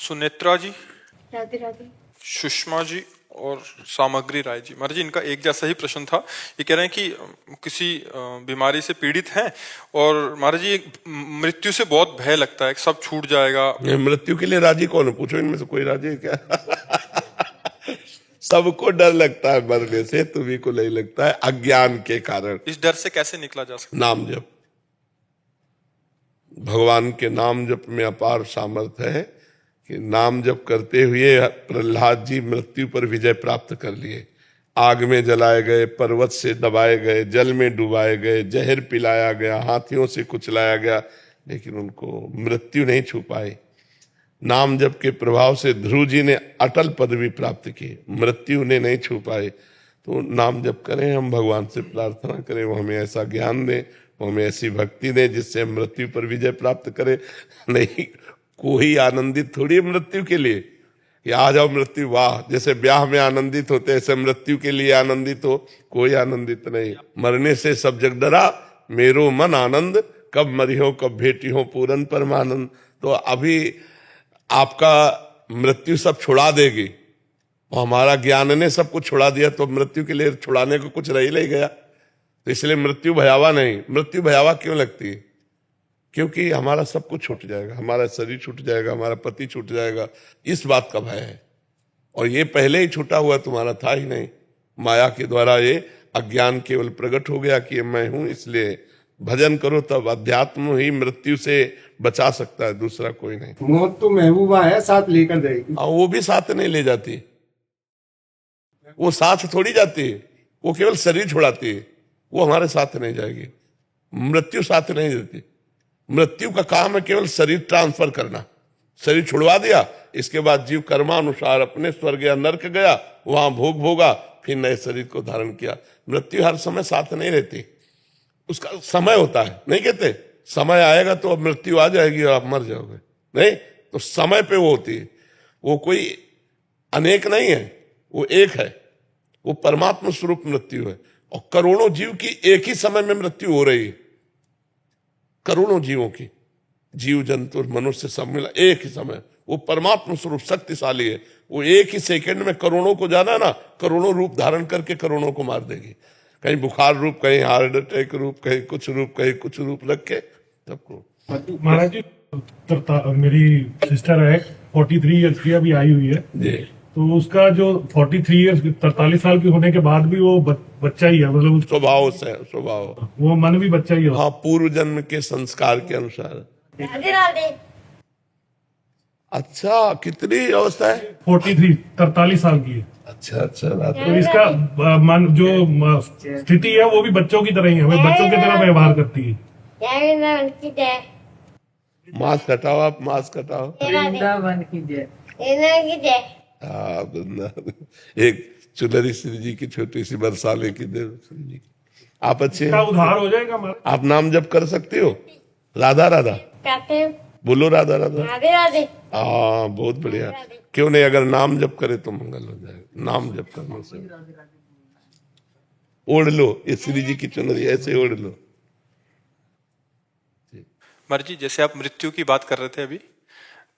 सुनेत्रा जी, राधे राधे। सुषमा जी और सामग्री राय जी। महाराज जी, इनका एक जैसा ही प्रश्न था। ये कह रहे हैं कि किसी बीमारी से पीड़ित हैं और महाराज जी मृत्यु से बहुत भय लगता है कि सब छूट जाएगा। मृत्यु के लिए राजी कौन है? पूछो इनमें से कोई राजी है क्या? सबको डर लगता है मरने से, तुम्ही को नहीं लगता है अज्ञान के कारण। इस डर से कैसे निकला जा सकता? नाम जप। भगवान के नाम जप में अपार सामर्थ्य है कि नाम जप करते हुए प्रहलाद जी मृत्यु पर विजय प्राप्त कर लिए। आग में जलाए गए, पर्वत से दबाए गए, जल में डुबाए गए, जहर पिलाया गया, हाथियों से कुचलाया गया, लेकिन उनको मृत्यु नहीं छू पाई। नाम जप के प्रभाव से ध्रुव जी ने अटल पदवी प्राप्त की, मृत्यु उन्हें नहीं छू पाए। तो नाम जप करें, हम भगवान से प्रार्थना करें, वो हमें ऐसा ज्ञान दें, वो हमें ऐसी भक्ति दें जिससे हम मृत्यु पर विजय प्राप्त करें। नहीं, कोई आनंदित थोड़ी है मृत्यु के लिए कि आ जाओ मृत्यु, वाह, जैसे ब्याह में आनंदित होते ऐसे मृत्यु के लिए आनंदित हो। कोई आनंदित नहीं। मरने से सब जग डरा, मेरो मन आनंद, कब मरी हो कब भेटी हो पूरन परमानंद। तो अभी आपका मृत्यु सब छुड़ा देगी, और हमारा ज्ञान ने सब कुछ छुड़ा दिया, तो मृत्यु के लिए छुड़ाने को कुछ रह ही नहीं गया। तो इसलिए मृत्यु भयावा नहीं। मृत्यु भयावा क्यों लगती है? क्योंकि हमारा सब कुछ छूट जाएगा, हमारा शरीर छूट जाएगा, हमारा पति छूट जाएगा, इस बात का भय है। और ये पहले ही छूटा हुआ तुम्हारा था ही नहीं। माया के द्वारा ये अज्ञान केवल प्रकट हो गया कि मैं हूं। इसलिए भजन करो, तब अध्यात्म ही मृत्यु से बचा सकता है, दूसरा कोई नहीं। मौत तो महबूबा है, साथ लेकर जाएगी। वो भी साथ नहीं ले जाती, वो साथ थोड़ी जाती है, वो केवल शरीर छुड़ाती है, वो हमारे साथ नहीं जाएगी। मृत्यु साथ नहीं देती। मृत्यु का काम है केवल शरीर ट्रांसफर करना। शरीर छुड़वा दिया, इसके बाद जीव कर्मानुसार अपने स्वर्ग या नरक गया, वहां भोग भोगा, फिर नए शरीर को धारण किया। मृत्यु हर समय साथ नहीं रहती, उसका समय होता है। नहीं कहते समय आएगा तो अब मृत्यु आ जाएगी और आप मर जाओगे, नहीं, तो समय पे वो होती है। वो कोई अनेक नहीं है, वो एक है, वो परमात्मा स्वरूप मृत्यु है। और करोड़ों जीव की एक ही समय में मृत्यु हो रही है। करोड़ों जीवों की, जीव जंतु और मनुष्य सब मिला एक ही समय। वो परमात्मा स्वरूप शक्तिशाली है। वो एक ही सेकंड में करोड़ों को जाना ना, करोड़ों रूप धारण करके करोड़ों को मार देगी। कहीं बुखार रूप, कहीं हार्ट अटैक रूप, कहीं कुछ रूप, कहीं कुछ रूप रख के सबको। महाराज जी, मेरी सिस्टर है 43 ईयर्स की, अभी आई हुई है जी। तो उसका जो 43 ईयर्स 43 साल की होने के बाद भी वो बच्चा ही है, मतलब स्वभाव से, स्वभाव, वो मन भी बच्चा ही है। हाँ, पूर्व जन्म के संस्कार के अनुसार। राधे राधे। अच्छा, कितनी अवस्था है? 43 साल की है। अच्छा अच्छा, रात तो इसका मन जो स्थिति है वो भी बच्चों की तरह ही है, वो बच्चों की तरह व्यवहार करती है। वृंदावन की जय। मास्क हटाओ, आप मास्क हटाओ। वृंदावन की जय। वृंदावन की जय। एक चुनरी श्री जी की छोटी सी बरसाले की दे श्री जी। आप अच्छे इसका उद्धार हो जाएगा महाराज। आप नाम जप कर सकते हो? राधा राधा करते हैं। बोलो, राधा राधा। राधे राधे। हाँ, बहुत बढ़िया। क्यों नहीं, अगर नाम जप करे तो मंगल हो जाएगा। नाम जप करने से ओढ़ लो, ये श्री जी की चुनरी ऐसे ओढ़ लो। महाराज जी, जैसे आप मृत्यु की बात कर रहे थे अभी,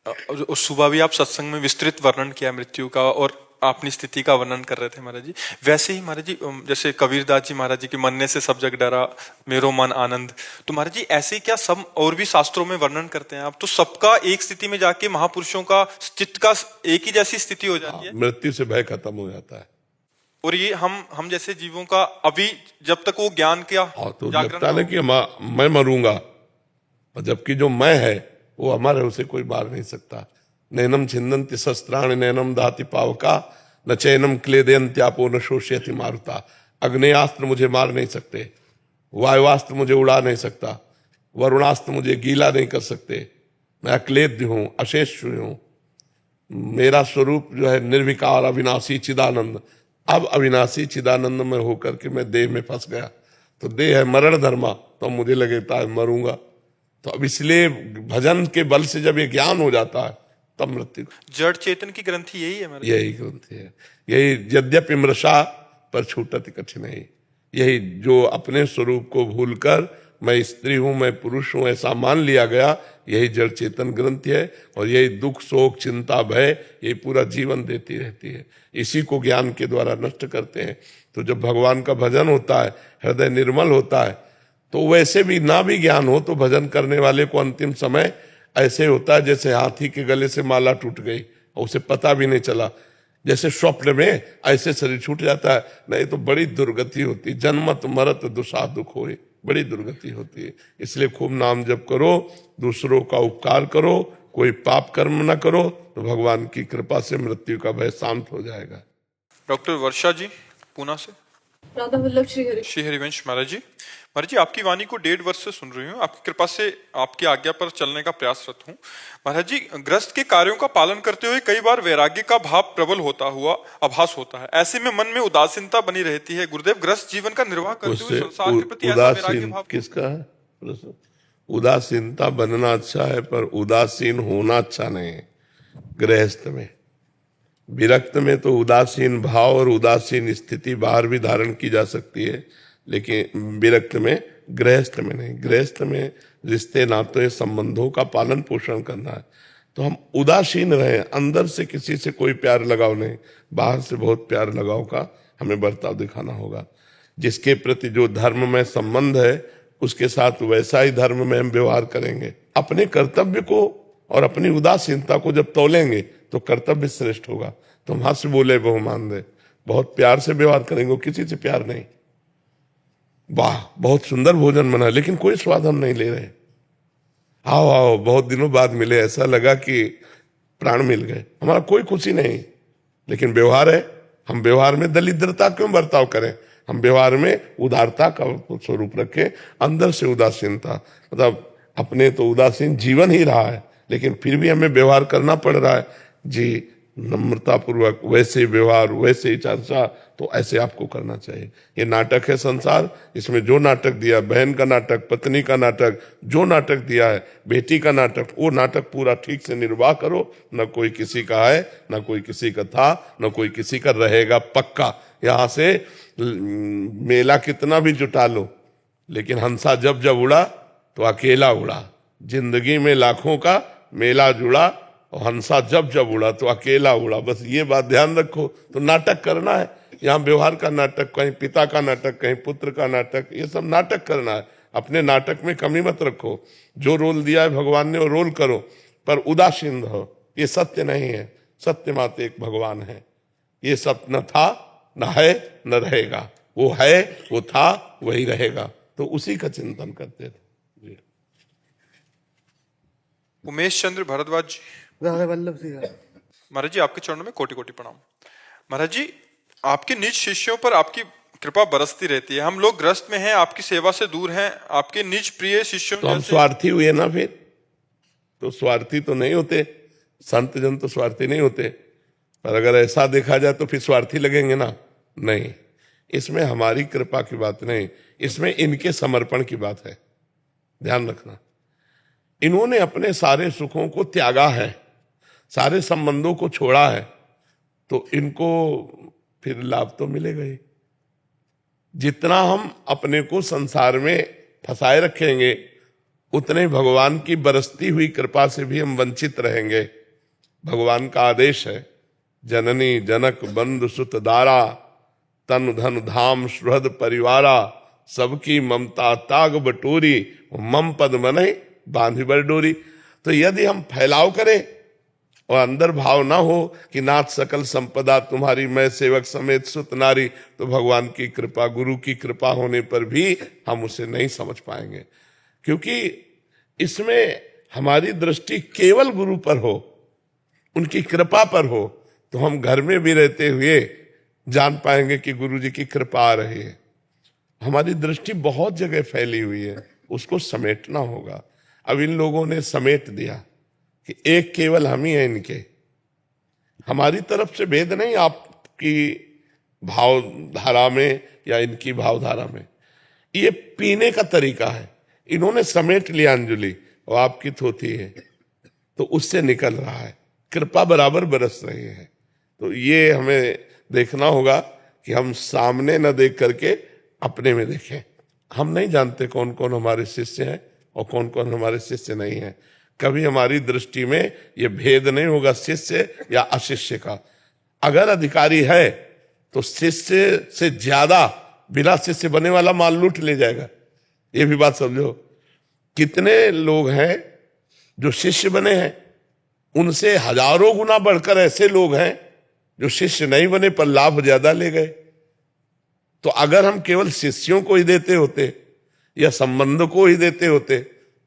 और सुबह भी आप सत्संग में विस्तृत वर्णन किया मृत्यु का और अपनी स्थिति का वर्णन कर रहे थे महाराज जी। वैसे ही महाराज जी, जैसे कबीरदास जी महाराज जी के मरने से सब जग डरा, मेरो मन आनंद, तो महाराज जी ऐसे ही क्या सब और भी शास्त्रों में वर्णन करते हैं आप? तो सबका एक स्थिति में जाके महापुरुषों का चित्त का एक ही जैसी स्थिति हो जाती है, मृत्यु से भय खत्म हो जाता है। और ये हम जैसे जीवों का अभी जब तक वो ज्ञान क्या तो लगता है कि मैं मरूंगा, जबकि जो मैं है वो अमर है, उसे कोई मार नहीं सकता। नैनम छिन्दन्ति शस्त्राणि नैनम दाति पावका, न चैनम क्लेदयन्त्यापो न शोष्यति मारुता। अग्नेयास्त्र मुझे मार नहीं सकते, वायुवास्त्र मुझे उड़ा नहीं सकता, वरुणास्त्र मुझे गीला नहीं कर सकते। मैं अक्लेद्य हूं, अशेष हूं। मेरा स्वरूप जो है निर्विकार, अविनाशी, चिदानंद। अब अविनाशी चिदानंद में होकर के मैं देह में फंस गया, तो देह है मरण धर्मा, तो मुझे लगता है मरूंगा। तो अब इसलिए भजन के बल से जब ये ज्ञान हो जाता है तब मृत्यु। जड़ चेतन की ग्रंथि यही है महाराज? यही ग्रंथि है, यही यद्यपि मृषा पर छूटत कठिन है। यही जो अपने स्वरूप को भूलकर मैं स्त्री हूं, मैं पुरुष हूं, ऐसा मान लिया गया, यही जड़ चेतन ग्रंथि है। और यही दुख, शोक, चिंता, भय, ये पूरा जीवन देती रहती है। इसी को ज्ञान के द्वारा नष्ट करते हैं। तो जब भगवान का भजन होता है, हृदय निर्मल होता है, तो वैसे भी ना भी ज्ञान हो तो भजन करने वाले को अंतिम समय ऐसे होता है जैसे हाथी के गले से माला टूट गई और उसे पता भी नहीं चला। जैसे स्वप्न में ऐसे शरीर छूट जाता है, नहीं तो बड़ी दुर्गति होती, जन्मत मरत दुषा दुख होए, बड़ी दुर्गति होती है। इसलिए खूब नाम जप करो, दूसरों का उपकार करो, कोई पाप कर्म न करो, तो भगवान की कृपा से मृत्यु का भय शांत हो जाएगा। डॉक्टर वर्षा जी पूना से। राधा वल्लभ श्री श्री हरिवंश महाराज जी, महाराज जी आपकी वाणी को 1.5 वर्ष से सुन रही हूँ। आपकी कृपा से आपकी आज्ञा पर चलने का प्रयासरत हूँ। महाराज जी, ग्रस्त के कार्यों का पालन करते हुए कई बार वैराग्य का भाव प्रबल होता हुआ आभास होता है। ऐसे में मन में उदासीनता बनी रहती है। गुरुदेव, ग्रस्त जीवन का निर्वाह करते हुए संसार के प्रति ऐसा वैराग्य भाव किसका है प्रश्न? उदासीनता बनना अच्छा है, पर उदासीन होना अच्छा नहीं है। गृहस्थ में, विरक्त में तो उदासीन भाव और उदासीन स्थिति बाहर भी धारण की जा सकती है, लेकिन विरक्त में, गृहस्थ में नहीं। गृहस्थ में रिश्ते नाते संबंधों का पालन पोषण करना है। तो हम उदासीन रहें, अंदर से किसी से कोई प्यार लगाव नहीं, बाहर से बहुत प्यार लगाव का हमें बर्ताव दिखाना होगा। जिसके प्रति जो धर्म में संबंध है उसके साथ वैसा ही धर्म में हम व्यवहार करेंगे। अपने कर्तव्य को और अपनी उदासीनता को जब तोलेंगे तो कर्तव्य श्रेष्ठ होगा। तुम हाथ से बोले बहु मान दे, बहुत प्यार से व्यवहार करेंगे, किसी से प्यार नहीं। वाह बहुत सुंदर भोजन बना, लेकिन कोई स्वाद हम नहीं ले रहे। आओ आओ, बहुत दिनों बाद मिले, ऐसा लगा कि प्राण मिल गए, हमारा कोई खुशी नहीं। लेकिन व्यवहार है, हम व्यवहार में दरिद्रता क्यों बर्ताव करें? हम व्यवहार में उदारता का स्वरूप रखें, अंदर से उदासीनता। मतलब अपने तो उदासीन जीवन ही रहा है, लेकिन फिर भी हमें व्यवहार करना पड़ रहा है जी, नम्रता पूर्वक, वैसे व्यवहार, वैसे ही चर्चा, तो ऐसे आपको करना चाहिए। ये नाटक है संसार, इसमें जो नाटक दिया, बहन का नाटक, पत्नी का नाटक, जो नाटक दिया है, बेटी का नाटक, वो नाटक पूरा ठीक से निर्वाह करो। न कोई किसी का है, न कोई किसी का था, न कोई किसी का रहेगा पक्का। यहाँ से मेला कितना भी जुटा लो, लेकिन हंसा जब जब उड़ा तो अकेला उड़ा। जिंदगी में लाखों का मेला जुड़ा और हंसा जब जब उड़ा तो अकेला उड़ा। बस ये बात ध्यान रखो। तो नाटक करना है, यहाँ व्यवहार का नाटक, कहीं पिता का नाटक, कहीं पुत्र का नाटक, ये सब नाटक करना है। अपने नाटक में कमी मत रखो। जो रोल दिया है भगवान ने वो रोल करो, पर उदासीन रहो। ये सत्य नहीं है, सत्य मात्र एक भगवान है। ये सब न था, न है, न रहेगा। वो है, वो था, वही रहेगा। तो उसी का चिंतन करते थे। उमेश चंद्र भारद्वाज जी। राधा वल्लभ श्री महाराज जी, आपके चरणों में कोटि कोटि प्रणाम। महाराज जी, आपके निज शिष्यों पर आपकी कृपा बरसती रहती है। हम लोग ग्रस्त में हैं, आपकी सेवा से दूर हैं, आपके निज प्रिय शिष्यों तो हम स्वार्थी हुए ना? फिर तो स्वार्थी तो नहीं होते, संत जन तो स्वार्थी नहीं होते। पर अगर ऐसा देखा जाए तो फिर स्वार्थी लगेंगे ना? नहीं, इसमें हमारी कृपा की बात नहीं, इसमें इनके समर्पण की बात है। ध्यान रखना, इन्होंने अपने सारे सुखों को त्यागा है, सारे संबंधों को छोड़ा है, तो इनको फिर लाभ तो मिलेगा ही। जितना हम अपने को संसार में फंसाए रखेंगे, उतने भगवान की बरसती हुई कृपा से भी हम वंचित रहेंगे। भगवान का आदेश है, जननी जनक बंधु सुत दारा, तन धन धाम सुहृद परिवारा, सबकी ममता ताग बटोरी, मम पद मनहि बांधि बर डोरी। तो यदि हम फैलाव करें और अंदर भाव ना हो कि नाथ सकल संपदा तुम्हारी, मैं सेवक समेत सुत नारी, तो भगवान की कृपा, गुरु की कृपा होने पर भी हम उसे नहीं समझ पाएंगे। क्योंकि इसमें हमारी दृष्टि केवल गुरु पर हो, उनकी कृपा पर हो, तो हम घर में भी रहते हुए जान पाएंगे कि गुरु जी की कृपा आ रही है। हमारी दृष्टि बहुत जगह फैली हुई है, उसको समेटना होगा। अब इन लोगों ने समेट दिया कि एक केवल हम ही है इनके। हमारी तरफ से भेद नहीं आपकी भावधारा में या इनकी भावधारा में, ये पीने का तरीका है। इन्होंने समेट लिया अंजलि और आपकी थोथी है, तो उससे निकल रहा है, कृपा बराबर बरस रही है। तो ये हमें देखना होगा कि हम सामने न देख करके अपने में देखें। हम नहीं जानते कौन कौन हमारे शिष्य हैं और कौन कौन हमारे शिष्य नहीं हैं। कभी हमारी दृष्टि में ये भेद नहीं होगा शिष्य या अशिष्य का। अगर अधिकारी है तो शिष्य से ज्यादा बिना शिष्य बने वाला माल लूट ले जाएगा। ये भी बात समझो। कितने लोग हैं जो शिष्य बने हैं, उनसे हजारों गुना बढ़कर ऐसे लोग हैं जो शिष्य नहीं बने पर लाभ ज्यादा ले गए। तो अगर हम केवल शिष्यों को ही देते होते या संबंध को ही देते होते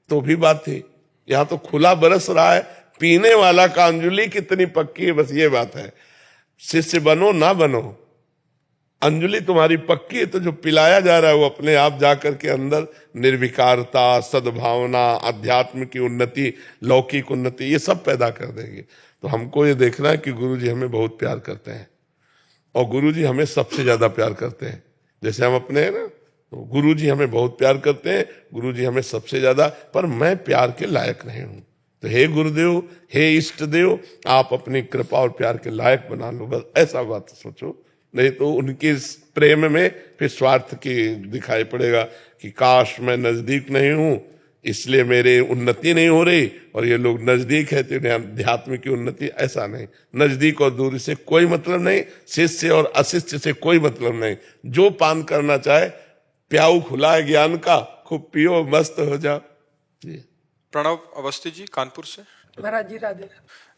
तो भी बात थी। यहां तो खुला बरस रहा है, पीने वाला का अंजुली कितनी पक्की है, बस ये बात है। शिष्य बनो ना बनो, अंजुली तुम्हारी पक्की है तो जो पिलाया जा रहा है वो अपने आप जाकर के अंदर निर्विकारता, सद्भावना, अध्यात्म की उन्नति, लौकिक उन्नति, ये सब पैदा कर देंगे। तो हमको ये देखना है कि गुरुजी हमें बहुत प्यार करते हैं और गुरुजी हमें सबसे ज्यादा प्यार करते हैं। जैसे हम अपने हैं ना, तो गुरुजी हमें बहुत प्यार करते हैं, गुरुजी हमें सबसे ज्यादा, पर मैं प्यार के लायक नहीं हूं। तो हे गुरुदेव, हे इष्ट देव, आप अपनी कृपा और प्यार के लायक बना लो, बस ऐसा बात सोचो। नहीं तो उनके इस प्रेम में फिर स्वार्थ की दिखाई पड़ेगा कि काश मैं नजदीक नहीं हूं इसलिए मेरी उन्नति नहीं हो रही, और ये लोग नजदीक है तो इन्हें अध्यात्म की उन्नति। ऐसा नहीं, नजदीक और दूरी से कोई मतलब नहीं, शिष्य और अशिष्य से कोई मतलब नहीं। जो पान करना चाहे, प्याऊ खुला है ज्ञान का, खूब पियो, मस्त हो जाओ। प्रणव अवस्थी जी कानपुर से। महाराज जी राधे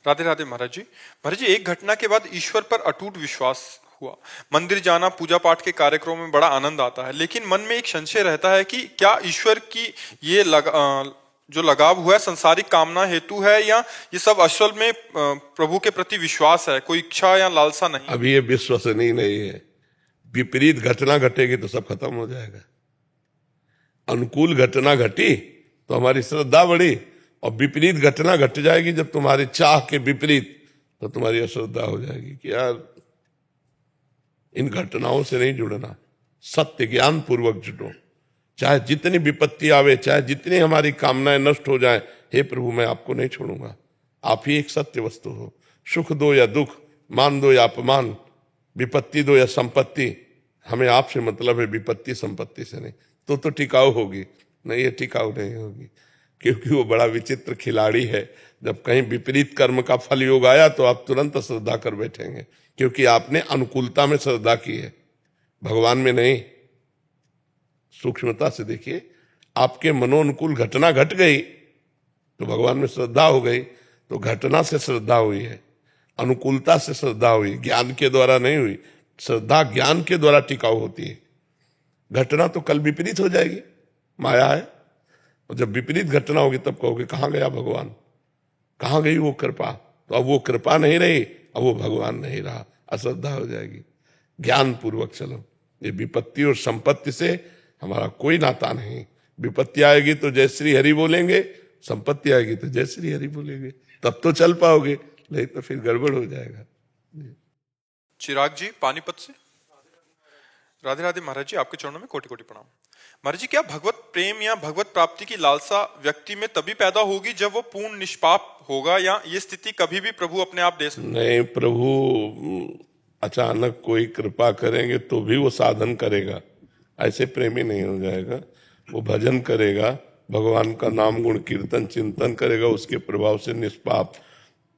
राधे राधे महाराज जी। महाराज जी, एक घटना के बाद ईश्वर पर अटूट विश्वास हुआ। मंदिर जाना, पूजा पाठ के कार्यक्रमों में बड़ा आनंद आता है, लेकिन मन में एक संशय रहता है कि क्या ईश्वर की ये जो लगाव हुआ है संसारिक कामना हेतु है या ये सब असल में प्रभु के प्रति विश्वास है, कोई इच्छा या लालसा नहीं। अभी ये विश्वसनीय नहीं है। विपरीत घटना घटेगी तो सब खत्म हो जाएगा। अनुकूल घटना घटी तो हमारी श्रद्धा बढ़ी, और विपरीत घटना घट जाएगी जब तुम्हारी चाह के विपरीत, तो तुम्हारी अश्रद्धा हो जाएगी कि यार इन घटनाओं से नहीं जुड़ना, सत्य ज्ञान पूर्वक जुटो। चाहे जितनी विपत्ति आवे, चाहे जितनी हमारी कामनाएं नष्ट हो जाएं, हे प्रभु मैं आपको नहीं छोड़ूंगा। आप ही एक सत्य वस्तु हो। सुख दो या दुख, मान दो या अपमान, विपत्ति दो या संपत्ति, हमें आपसे मतलब है, विपत्ति संपत्ति से नहीं। तो टिकाऊ होगी, नहीं ये टिकाऊ नहीं होगी, क्योंकि वो बड़ा विचित्र खिलाड़ी है। जब कहीं विपरीत कर्म का फल योग आया तो आप तुरंत श्रद्धा कर बैठेंगे, क्योंकि आपने अनुकूलता में श्रद्धा की है, भगवान में नहीं। सूक्ष्मता से देखिए, आपके मनोनुकूल घटना घट गई तो भगवान में श्रद्धा हो गई, तो घटना से श्रद्धा हुई है, अनुकूलता से श्रद्धा हुई, ज्ञान के द्वारा नहीं हुई। श्रद्धा ज्ञान के द्वारा टिकाऊ होती है। घटना तो कल विपरीत हो जाएगी, माया है। और जब विपरीत घटना होगी तब कहोगे कहाँ गया भगवान, कहाँ गई वो कृपा। तो अब वो कृपा नहीं रही, अब वो भगवान नहीं रहा, अश्रद्धा हो जाएगी। ज्ञान पूर्वक चलो। ये विपत्ति और संपत्ति से हमारा कोई नाता नहीं। विपत्ति आएगी तो जय श्री हरि बोलेंगे, संपत्ति आएगी तो जय श्री हरि बोलेंगे, तब तो चल पाओगे, नहीं तो फिर गड़बड़ हो जाएगा। चिराग जी पानीपत से। राधे राधे महाराज जी, आपके चरणों में कोटि कोटि प्रणाम। महाराज जी, क्या भगवत प्रेम या भगवत प्राप्ति की लालसा व्यक्ति में तभी पैदा होगी जब वो पूर्ण निष्पाप होगा, या ये स्थिति कभी भी प्रभु अपने आप दे सकते? नहीं, प्रभु अचानक कोई कृपा करेंगे तो भी वो साधन करेगा, ऐसे प्रेमी नहीं हो जाएगा। वो भजन करेगा, भगवान का नाम गुण कीर्तन चिंतन करेगा, उसके प्रभाव से निष्पाप।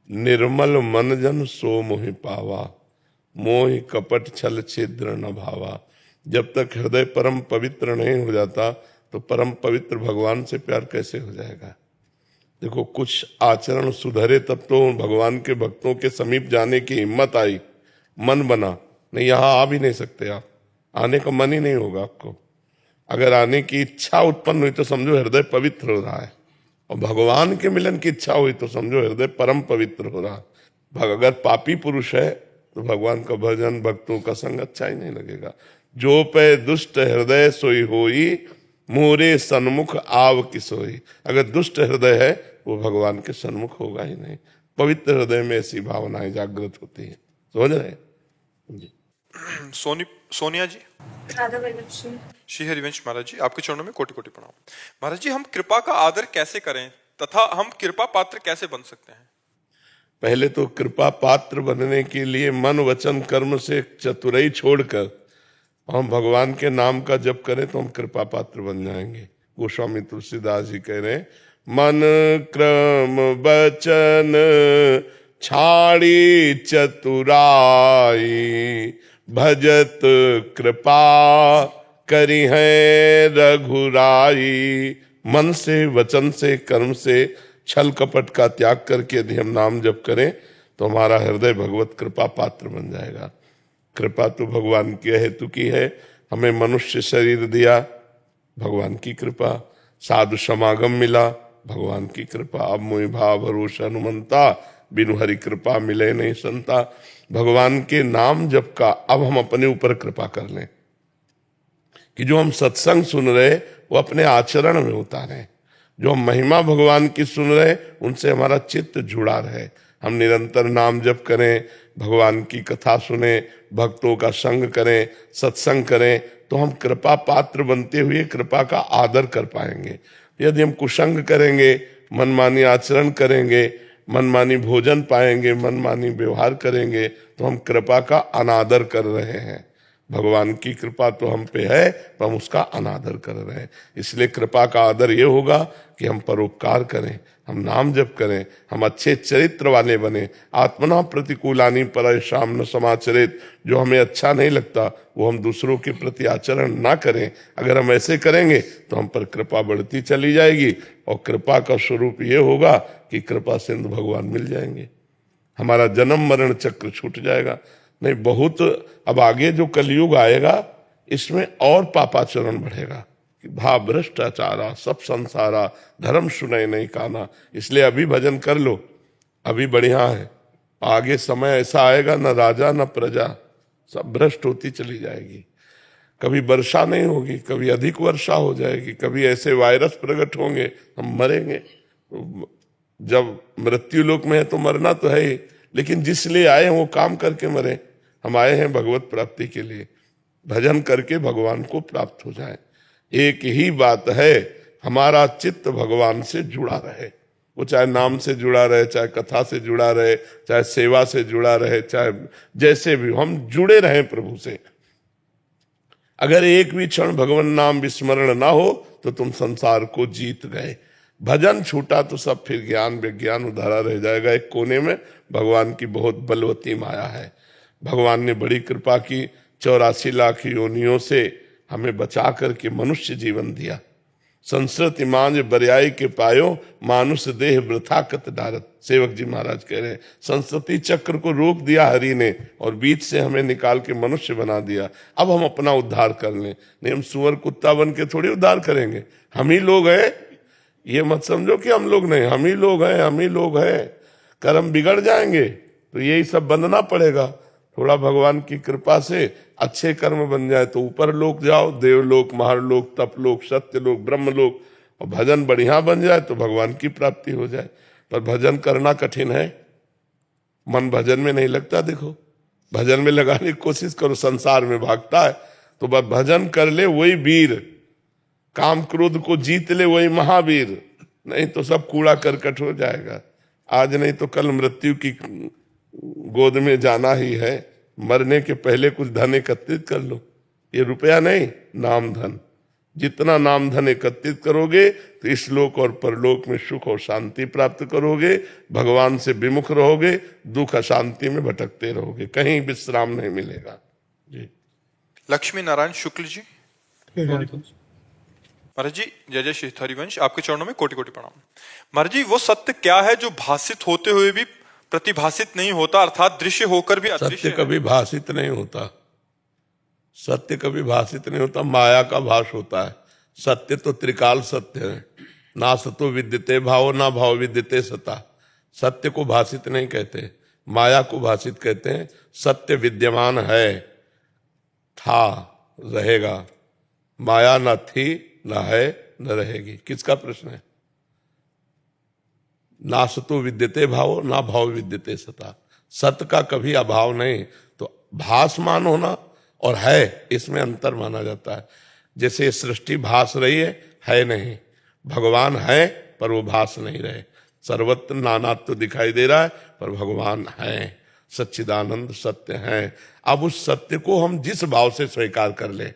निर्मल मन जन सो मोहि पावा, मोहि कपट छल छिद्र न भावा। जब तक हृदय परम पवित्र नहीं हो जाता तो परम पवित्र भगवान से प्यार कैसे हो जाएगा। देखो, कुछ आचरण सुधरे तब तो भगवान के भक्तों के समीप जाने की हिम्मत आई, मन बना। नहीं, यहां आ भी नहीं सकते आप, आने का मन ही नहीं होगा आपको। अगर आने की इच्छा उत्पन्न हुई तो समझो हृदय पवित्र हो रहा है, और भगवान के मिलन की इच्छा हुई तो समझो हृदय परम पवित्र हो रहा है। अगर पापी पुरुष है तो भगवान का भजन भक्तों का संग अच्छा ही नहीं लगेगा। जो पे दुष्ट हृदय सोई होई, मोरे सन्मुख आव की सोई। अगर दुष्ट हृदय है वो भगवान के सन्मुख होगा ही नहीं। पवित्र हृदय में ऐसी भावनाएं जागृत होती है। समझ रहे जी। सोनिया जी। श्री हरिवंश महाराज जी, आपके चरणों में कोटि कोटि प्रणाम। महाराज जी, हम कृपा का आदर कैसे करें तथा हम कृपा पात्र कैसे बन सकते हैं? पहले तो कृपा पात्र बनने के लिए मन वचन कर्म से चतुराई छोड़कर हम भगवान के नाम का जप करें तो हम कृपा पात्र बन जाएंगे। गोस्वामी तुलसीदास जी कह रहे हैं, मन क्रम बचन छाड़ी चतुराई, भजत कृपा करी है रघुराई। मन से, वचन से, कर्म से, छल कपट का त्याग करके यदि हम नाम जप करें तो हमारा हृदय भगवत कृपा पात्र बन जाएगा। कृपा तो भगवान के हेतु की है, हमें मनुष्य शरीर दिया, भगवान की कृपा। साधु समागम मिला, भगवान की कृपा। अब मोहि भाव भरोसा हनुमंता, बिनु हरि कृपा मिले नहीं संता। भगवान के नाम जप का अब हम अपने ऊपर कृपा कर लें कि जो हम सत्संग सुन रहे वो अपने आचरण में उतारें। जो हम महिमा भगवान की सुन रहे उनसे हमारा चित्त जुड़ा रहे। हम निरंतर नाम जप करें, भगवान की कथा सुने, भक्तों का संग करें, सत्संग करें, तो हम कृपा पात्र बनते हुए कृपा का आदर कर पाएंगे। यदि हम कुसंग करेंगे, मनमानी आचरण करेंगे, मनमानी भोजन पाएंगे, मनमानी व्यवहार करेंगे, तो हम कृपा का अनादर कर रहे हैं। भगवान की कृपा तो हम पे है, तो हम उसका अनादर कर रहे हैं। इसलिए कृपा का आदर ये होगा कि हम परोपकार करें, हम नाम जप करें, हम अच्छे चरित्र वाले बने। आत्मना प्रतिकूलानि परैषां न समाचरेत, जो हमें अच्छा नहीं लगता वो हम दूसरों के प्रति आचरण ना करें। अगर हम ऐसे करेंगे तो हम पर कृपा बढ़ती चली जाएगी, और कृपा का स्वरूप ये होगा कि कृपा सिंधु भगवान मिल जाएंगे, हमारा जन्म मरण चक्र छूट जाएगा। नहीं, बहुत अब आगे जो कलयुग आएगा इसमें और पापाचरण बढ़ेगा कि भाव भ्रष्टाचारा सब संसारा, धर्म सुने नहीं काना। इसलिए अभी भजन कर लो, अभी बढ़िया है। आगे समय ऐसा आएगा, न राजा न प्रजा, सब भ्रष्ट होती चली जाएगी। कभी वर्षा नहीं होगी, कभी अधिक वर्षा हो जाएगी, कभी ऐसे वायरस प्रकट होंगे, हम मरेंगे। जब मृत्यु लोक में है तो मरना तो है ही, लेकिन जिस लिए आए हैं वो काम करके मरे। हम आए हैं भगवत प्राप्ति के लिए, भजन करके भगवान को प्राप्त हो जाए। एक ही बात है, हमारा चित्त भगवान से जुड़ा रहे, वो चाहे नाम से जुड़ा रहे, चाहे कथा से जुड़ा रहे, चाहे सेवा से जुड़ा रहे, चाहे जैसे भी हम जुड़े रहें प्रभु से। अगर एक भी क्षण भगवान नाम विस्मरण ना हो तो तुम संसार को जीत गए। भजन छूटा तो सब फिर ज्ञान विज्ञान उधारा रह जाएगा। एक कोने में भगवान की बहुत बलवती माया है। भगवान ने बड़ी कृपा की, 84 लाख योनियों से हमें बचा करके मनुष्य जीवन दिया। संस्कृति मांझ बरियाई के पायो, मानुष देह वृथा कत डारत। सेवक जी महाराज कह रहे हैं, संस्कृति चक्र को रोक दिया हरि ने और बीच से हमें निकाल के मनुष्य बना दिया। अब हम अपना उद्धार कर लें। नहीं, हम सुअर कुत्ता बन के थोड़ी उद्धार करेंगे। हम ही लोग हैं, ये मत समझो कि हम लोग नहीं, हम ही लोग हैं, हम ही लोग हैं। कर्म बिगड़ जाएंगे तो यही सब बंधना पड़ेगा। थोड़ा भगवान की कृपा से अच्छे कर्म बन जाए तो ऊपर लोक जाओ, देवलोक, महारलोक, तपलोक, सत्यलोक, ब्रह्मलोक, और भजन बढ़िया बन जाए तो भगवान की प्राप्ति हो जाए। पर भजन करना कठिन है, मन भजन में नहीं लगता। देखो, भजन में लगाने की कोशिश करो, संसार में भागता है, तो बस भजन कर ले वही वीर, काम क्रोध को जीत ले वही महावीर। नहीं तो सब कूड़ा करकट हो जाएगा। आज नहीं तो कल मृत्यु की गोद में जाना ही है। मरने के पहले कुछ धन एकत्रित कर लो। ये रुपया नहीं, नाम धन। जितना नाम धन एकत्रित करोगे तो इस लोक और परलोक में सुख और शांति प्राप्त करोगे। भगवान से विमुख रहोगे, दुख अशांति में भटकते रहोगे, कहीं विश्राम नहीं मिलेगा। जी। लक्ष्मी नारायण शुक्ल जी। महाराज जी, जय जय श्री हरिवंश। आपके चरणों में कोटि कोटि प्रणाम। महाराज जी, वो सत्य क्या है जो भाषित होते हुए भी प्रतिभाषित नहीं होता, अर्थात दृश्य होकर भी अदृश्य? सत्य कभी भाषित नहीं होता, सत्य कभी भाषित नहीं होता, माया का भाष होता है। सत्य तो त्रिकाल सत्य है, ना सतो विद्यते भावो, ना भाव विद्यते सता। सत्य को भाषित नहीं कहते, माया को भाषित कहते हैं। सत्य विद्यमान है, था, रहेगा। माया न थी, न है, न रहेगी। किसका प्रश्न है? ना सतो विद्यते भावो, ना भाव विद्यते सता। सत्य का कभी अभाव नहीं। तो भासमान होना और है, इसमें अंतर माना जाता है। जैसे सृष्टि भास रही है नहीं। भगवान है पर वो भास नहीं रहे। सर्वत्र नानात्व तो दिखाई दे रहा है पर भगवान है। सच्चिदानंद सत्य हैं। अब उस सत्य को हम जिस भाव से स्वीकार कर ले,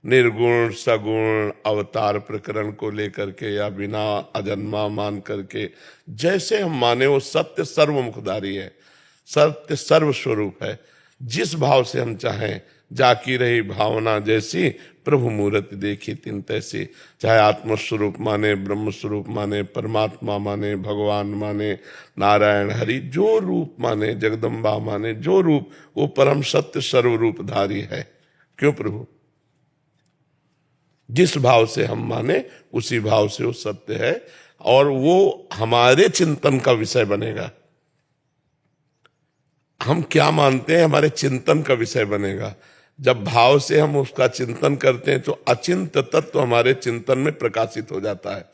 निर्गुण सगुण अवतार प्रकरण को लेकर के या बिना अजन्मा मान करके जैसे हम माने, वो सत्य सर्वमुखधारी है, सत्य सर्वस्वरूप है। जिस भाव से हम चाहें, जाकी रही भावना जैसी प्रभु मूर्त देखी तिन तैसी। चाहे आत्मस्वरूप माने, ब्रह्म स्वरूप माने, परमात्मा माने, भगवान माने, नारायण हरि, जो रूप माने, जगदम्बा माने, जो रूप, वो परम सत्य सर्वरूपधारी है। क्यों प्रभु? जिस भाव से हम माने उसी भाव से वो सत्य है, और वो हमारे चिंतन का विषय बनेगा। हम क्या मानते हैं हमारे चिंतन का विषय बनेगा। जब भाव से हम उसका चिंतन करते हैं तो अचिंत तत्व हमारे चिंतन में प्रकाशित हो जाता है,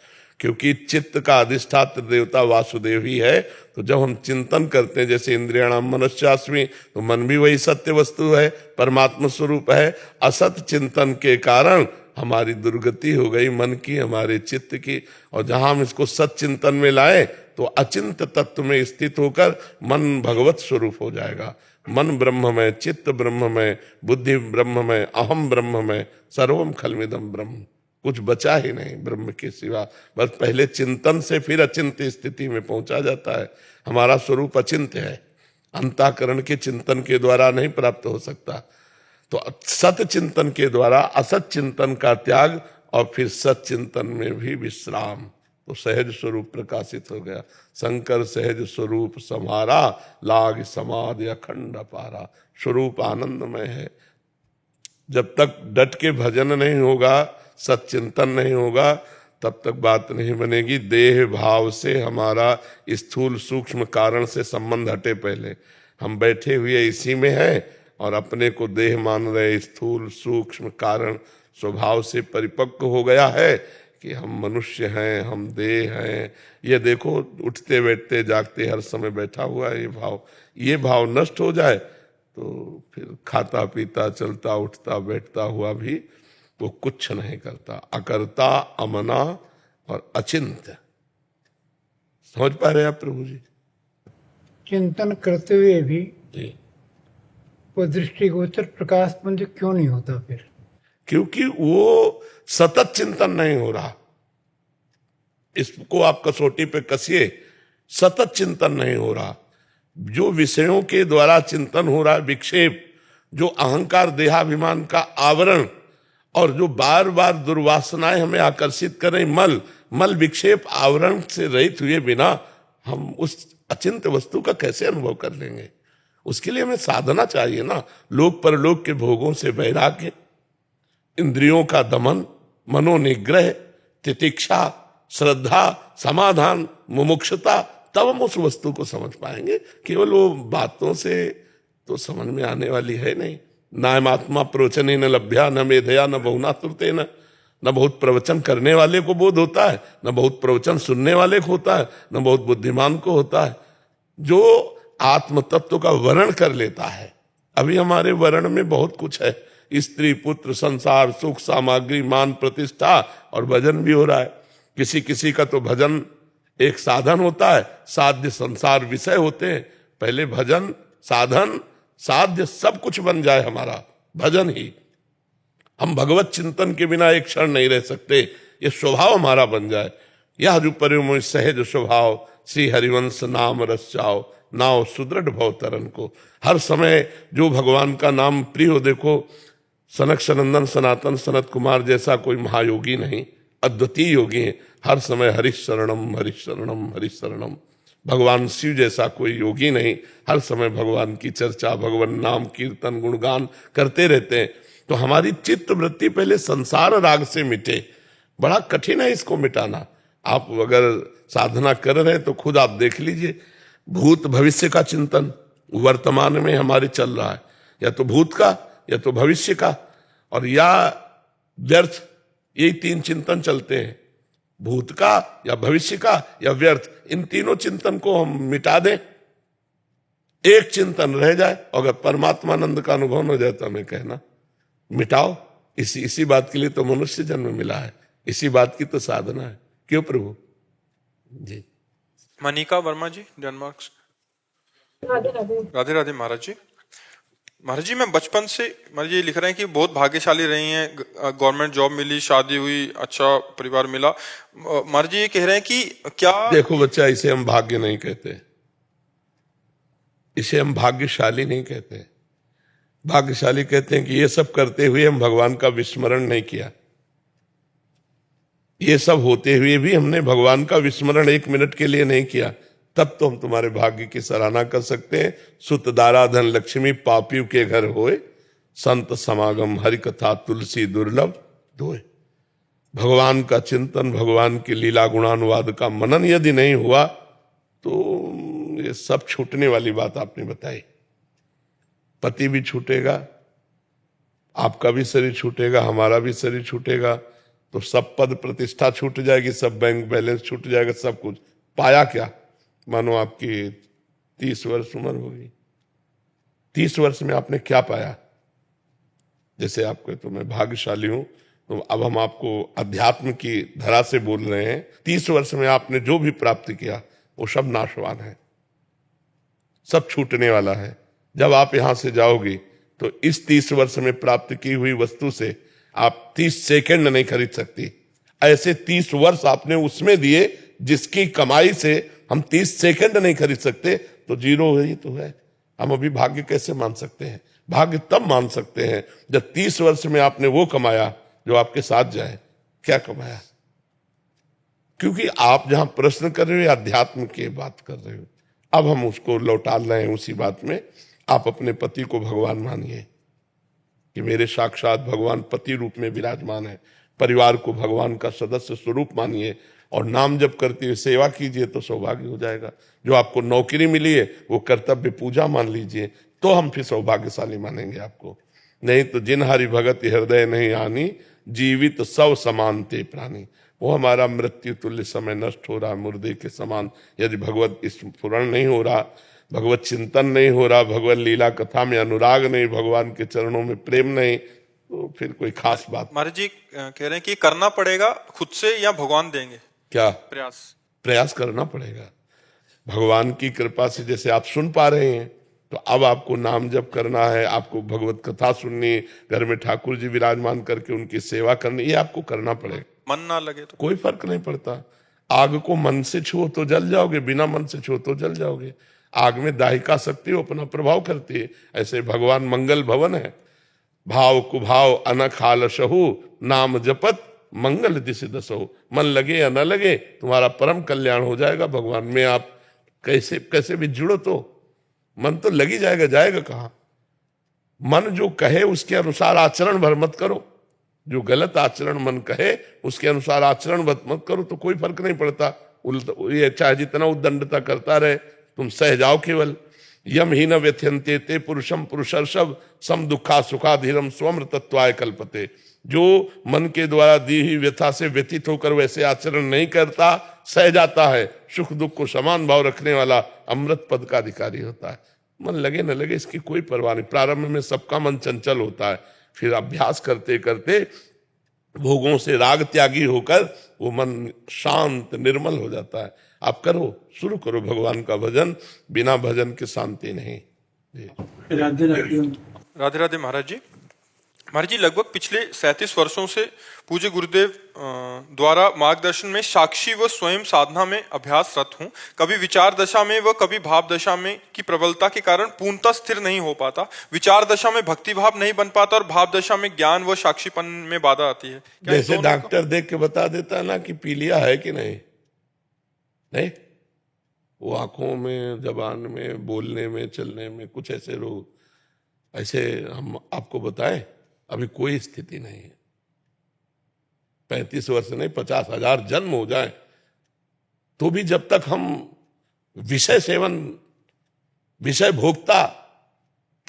क्योंकि चित्त का अधिष्ठात्र देवता वासुदेव ही है। तो जब हम चिंतन करते हैं, जैसे इंद्रियाणाम मनश्चास्मि, तो मन भी वही सत्य वस्तु है, परमात्मा स्वरूप है। असत चिंतन के कारण हमारी दुर्गति हो गई मन की, हमारे चित्त की, और जहां हम इसको सत चिंतन में लाए तो अचिंत तत्व में स्थित होकर मन भगवत स्वरूप हो जाएगा। मन ब्रह्ममय, चित्त ब्रह्ममय, बुद्धि ब्रह्ममय, अहम ब्रह्ममय, सर्वम खलमिदम ब्रह्म। कुछ बचा ही नहीं ब्रह्म के सिवा। बस पहले चिंतन से फिर अचिंत स्थिति में पहुंचा जाता है। हमारा स्वरूप अचिंत है, अंतःकरण के चिंतन के द्वारा नहीं प्राप्त हो सकता। तो सत चिंतन के द्वारा असत चिंतन का त्याग, और फिर सत चिंतन में भी विश्राम, तो सहज स्वरूप प्रकाशित हो गया। शंकर सहज स्वरूप समारा, लाग समाधि अखंड पारा। स्वरूप आनंदमय है। जब तक डट के भजन नहीं होगा, सच्चिंतन नहीं होगा, तब तक बात नहीं बनेगी। देह भाव से हमारा स्थूल सूक्ष्म कारण से संबंध हटे। पहले हम बैठे हुए इसी में हैं और अपने को देह मान रहे। स्थूल सूक्ष्म कारण स्वभाव से परिपक्व हो गया है कि हम मनुष्य हैं, हम देह हैं। ये देखो, उठते बैठते जागते हर समय बैठा हुआ है ये भाव नष्ट हो जाए तो फिर खाता पीता चलता उठता बैठता हुआ भी वो कुछ नहीं करता। अकर्ता, अमना और अचिंत्य। समझ पा रहे आप प्रभु जी? चिंतन करते हुए भी जी। वो दृष्टिगोचर प्रकाश पुंज क्यों नहीं होता फिर? क्योंकि वो सतत चिंतन नहीं हो रहा। इसको आप कसौटी पे कसिए, सतत चिंतन नहीं हो रहा। जो विषयों के द्वारा चिंतन हो रहा है, विक्षेप, जो अहंकार देहाभिमान का आवरण, और जो बार बार दुर्वासनाएं हमें आकर्षित करें, मल विक्षेप आवरण से रहित हुए बिना हम उस अचिंत वस्तु का कैसे अनुभव कर लेंगे? उसके लिए हमें साधना चाहिए ना। लोक परलोक के भोगों से वैराग्य, इंद्रियों का दमन, मनोनिग्रह, तितिक्षा, श्रद्धा, समाधान, मुमुक्षुता, तब हम उस वस्तु को समझ पाएंगे। केवल वो बातों से तो समझ में आने वाली है नहीं। नायमात्मा प्रवचन न लभ्या न मेधया न बहुना तुरते न बहुत प्रवचन करने वाले को बोध होता है, न बहुत प्रवचन सुनने वाले को होता है, न बहुत बुद्धिमान को होता है। जो आत्म तत्व का वर्ण कर लेता है। अभी हमारे वर्ण में बहुत कुछ है, स्त्री पुत्र संसार सुख सामग्री मान प्रतिष्ठा, और भजन भी हो रहा है। किसी किसी का तो भजन एक साधन होता है, साध्य संसार विषय होते हैं। पहले भजन साधन साध्य सब कुछ बन जाए हमारा भजन ही। हम भगवत चिंतन के बिना एक क्षण नहीं रह सकते। ये स्वभाव हमारा बन जाए। यह जो परिमोह सहज स्वभाव, श्री हरिवंश नाम रस जाओ, नाव सुदृढ़ भव तरन को। हर समय जो भगवान का नाम प्रिय हो। देखो, सनक सनंदन सनातन सनत कुमार जैसा कोई महायोगी नहीं, अद्वितीय योगी है। हर समय हरिशरणम हरिशरणम हरिशरणम। भगवान शिव जैसा कोई योगी नहीं, हर समय भगवान की चर्चा, भगवान नाम कीर्तन गुणगान करते रहते हैं। तो हमारी चित्त वृत्ति पहले संसार राग से मिटे। बड़ा कठिन है इसको मिटाना। आप अगर साधना कर रहे हैं तो खुद आप देख लीजिए। भूत भविष्य का चिंतन वर्तमान में हमारे चल रहा है, या तो भूत का या तो भविष्य का, और या व्यर्थ। यही तीन चिंतन चलते हैं, भूत का या भविष्य का या व्यर्थ। इन तीनों चिंतन को हम मिटा दें, एक चिंतन रह जाए, अगर परमात्मानंद का अनुभव न हो जाए तो हमें कहना मिटाओ। इसी बात के लिए तो मनुष्य जन्म मिला है, इसी बात की तो साधना है। क्यों प्रभु जी? मनिका वर्मा जी, डेनमार्क से। राधे राधे महाराज जी। महाराज जी, मैं बचपन से महाराज जी लिख रहे हैं कि बहुत भाग्यशाली रही हैं, गवर्नमेंट जॉब मिली, शादी हुई, अच्छा परिवार मिला। महाराज जी ये कह रहे हैं कि क्या देखो बच्चा, इसे हम भाग्य नहीं कहते, इसे हम भाग्यशाली नहीं कहते। भाग्यशाली कहते हैं कि ये सब करते हुए हम भगवान का विस्मरण नहीं किया, ये सब होते हुए भी हमने भगवान का विस्मरण एक मिनट के लिए नहीं किया, तब तो हम तुम्हारे भाग्य की सराहना कर सकते हैं। सुत दारा धन लक्ष्मी पापियों के घर होए, संत समागम हरि कथा तुलसी दुर्लभ धोए। भगवान का चिंतन, भगवान की लीला गुणानुवाद का मनन यदि नहीं हुआ तो ये सब छूटने वाली बात आपने बताई। पति भी छूटेगा, आपका भी शरीर छूटेगा, हमारा भी शरीर छूटेगा, तो सब पद प्रतिष्ठा छूट जाएगी, सब बैंक बैलेंस छूट जाएगा, सब कुछ। पाया क्या? मानो आपकी 30 वर्ष उम्र होगी, 30 वर्ष में आपने क्या पाया? जैसे आप कहते तो मैं भाग्यशाली हूं, तो अब हम आपको अध्यात्म की धरा से बोल रहे हैं। 30 वर्ष में आपने जो भी प्राप्त किया वो सब नाशवान है, सब छूटने वाला है। जब आप यहां से जाओगे तो इस 30 वर्ष में प्राप्त की हुई वस्तु से आप 30 सेकंड नहीं खरीद सकती। ऐसे 30 वर्ष आपने उसमें दिए जिसकी कमाई से हम 30 सेकंड नहीं खरीद सकते, तो जीरो है ही तो है। हम अभी भाग्य कैसे मान सकते हैं? भाग्य तब मान सकते हैं जब 30 वर्ष में आपने वो कमाया जो आपके साथ जाए। क्या कमाया? क्योंकि आप जहां प्रश्न कर रहे हो अध्यात्म की बात कर रहे हो, अब हम उसको लौटा रहे हैं उसी बात में। आप अपने पति को भगवान मानिए कि मेरे साक्षात भगवान पति रूप में विराजमान है। परिवार को भगवान का सदस्य स्वरूप मानिए और नाम जप करते हुए सेवा कीजिए तो सौभाग्य हो जाएगा। जो आपको नौकरी मिली है वो कर्तव्य पूजा मान लीजिए, तो हम फिर सौभाग्यशाली मानेंगे आपको। नहीं तो जिन हरि भगत हृदय नहीं आनी, जीवित सब समान ते प्राणी। वो हमारा मृत्यु तुल्य समय नष्ट हो रहा, मुर्दे के समान। यदि भगवत स्फुरण नहीं हो रहा, भगवत चिंतन नहीं हो रहा, भगवत लीला कथा में अनुराग नहीं, भगवान के चरणों में प्रेम नहीं, तो फिर कोई खास बात। महाराज जी कह रहे हैं कि करना पड़ेगा खुद से या भगवान देंगे? क्या प्रयास करना पड़ेगा। भगवान की कृपा से जैसे आप सुन पा रहे हैं, तो अब आपको नाम जप करना है, आपको भगवत कथा सुननी, घर में ठाकुर जी विराजमान करके उनकी सेवा करनी, ये आपको करना पड़ेगा। मन ना लगे तो कोई फर्क नहीं पड़ता। आग को मन से छुओ तो जल जाओगे, बिना मन से छुओ तो जल जाओगे। आग में दाहिका शक्ति अपना प्रभाव करती है। ऐसे भगवान मंगल भवन है। भाव कुभाव अनख आलसहु, नाम जपत मंगल दिशि दसहु। मन लगे या न लगे, तुम्हारा परम कल्याण हो जाएगा भगवान में। आप कैसे भी जुड़ो तो मन तो लगी जाएगा, जाएगा कहां? मन जो कहे उसके अनुसार आचरण भर मत करो। जो गलत आचरण मन कहे उसके अनुसार आचरण मत करो, तो कोई फर्क नहीं पड़ता। ये चाहे जितना उद्दंडता करता रहे, तुम सह जाओ केवल। यम ही न व्यथ्यंते ते पुरुषम पुरुषर्षभ, सम दुखा सुखाधीरम स्वमृतत्वाय कल्पते। जो मन के द्वारा दी हुई व्यथा से व्यतीत होकर वैसे आचरण नहीं करता, सह जाता है, सुख दुख को समान भाव रखने वाला अमृत पद का अधिकारी होता है। मन लगे न लगे इसकी कोई परवाह नहीं। प्रारंभ में सबका मन चंचल होता है, फिर अभ्यास करते करते भोगों से राग त्यागी होकर वो मन शांत निर्मल हो जाता है। आप करो, शुरू करो भगवान का भजन। बिना भजन के शांति नहीं। राधे राधे महाराज जी। महाराज जी, लगभग पिछले 37 वर्षों से पूज्य गुरुदेव द्वारा मार्गदर्शन में साक्षी व स्वयं साधना में अभ्यासरत हूँ। कभी विचार दशा में व कभी भाव दशा में की प्रबलता के कारण पूर्णतः स्थिर नहीं हो पाता। विचार दशा में भक्ति भाव नहीं बन पाता और भाव दशा में ज्ञान व साक्षीपन में बाधा आती है। जैसे डॉक्टर देख के बता देता है ना कि पीलिया है कि नहीं, वो आंखों में, जबान में, बोलने में, चलने में कुछ ऐसे रोग, ऐसे हम आपको बताएं, अभी कोई स्थिति नहीं है। 35 वर्ष नहीं, 50,000 जन्म हो जाए तो भी जब तक हम विषय सेवन, विषय भोक्ता,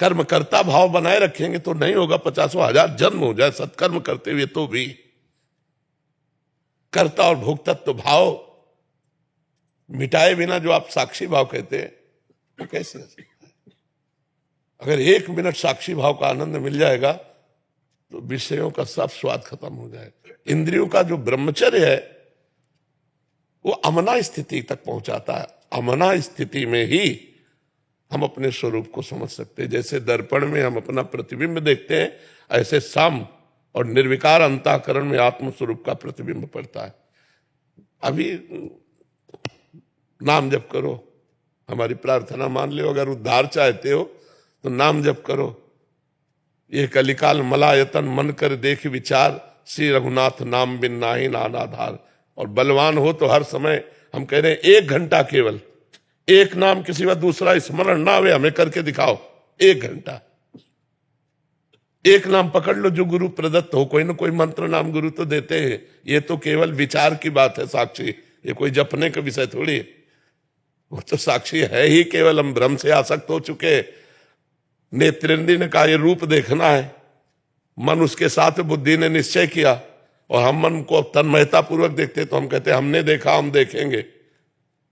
कर्मकर्ता भाव बनाए रखेंगे तो नहीं होगा। 50,000 जन्म हो जाए सत्कर्म करते हुए तो भी कर्ता और भोक्तत्व भाव मिटाए बिना जो आप साक्षी भाव कहते हैं, वो कैसे? अगर 1 मिनट साक्षी भाव का आनंद मिल जाएगा तो विषयों का सब स्वाद खत्म हो जाएगा। इंद्रियों का जो ब्रह्मचर्य है वो अमना स्थिति तक पहुंचाता है। अमना स्थिति में ही हम अपने स्वरूप को समझ सकते हैं। जैसे दर्पण में हम अपना प्रतिबिंब देखते हैं, ऐसे साम और निर्विकार अंतःकरण में आत्म स्वरूप का प्रतिबिंब पड़ता है। अभी नाम जप करो, हमारी प्रार्थना मान लो, अगर उद्धार चाहते हो तो नाम जप करो। ये कलिकाल मलायतन मन कर देख विचार, श्री रघुनाथ नाम बिन नाहि नान आधार। और बलवान हो तो हर समय हम कह रहे हैं 1 घंटा केवल एक नाम, किसी बात दूसरा स्मरण ना आवे, हमें करके दिखाओ 1 घंटा। एक नाम पकड़ लो जो गुरु प्रदत्त हो, कोई ना कोई मंत्र नाम गुरु तो देते हैं। ये तो केवल विचार की बात है साक्षी, ये कोई जपने का विषय थोड़ी है। वो तो साक्षी है ही, केवल हम भ्रम से आसक्त हो चुके। नेत्रेंद्र ने कहा ये रूप देखना है, मन उसके साथ बुद्धि ने निश्चय किया, और हम मन को तन्मयता पूर्वक देखते तो हम कहते हमने देखा हम देखेंगे।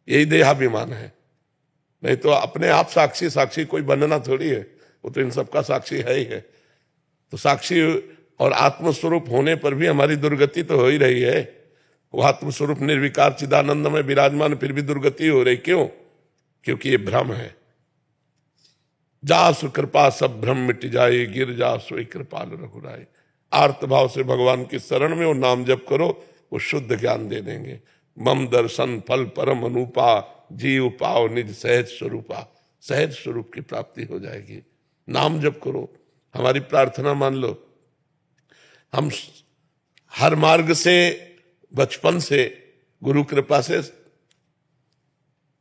यही देहाभिमान है, नहीं तो अपने आप साक्षी साक्षी कोई बनना थोड़ी है, वो तो इन सबका साक्षी है ही है। तो साक्षी और आत्मस्वरूप होने पर भी हमारी दुर्गति तो हो ही रही है। वो आत्मस्वरूप निर्विकार चिदानंद में विराजमान, फिर भी दुर्गति हो रही। क्यों? क्योंकि ये भ्रम है। जासु कृपा सब भ्रम मिट जाए, गिर जा सोई कृपाल रघुराई। आर्त भाव से भगवान की शरण में वो नाम जप करो, वो शुद्ध ज्ञान दे देंगे। मम दर्शन फल परम अनुपा, जीव पाओ निज सहज स्वरूपा। सहज स्वरूप की प्राप्ति हो जाएगी। नाम जप करो, हमारी प्रार्थना मान लो। हम हर मार्ग से बचपन से गुरु कृपा से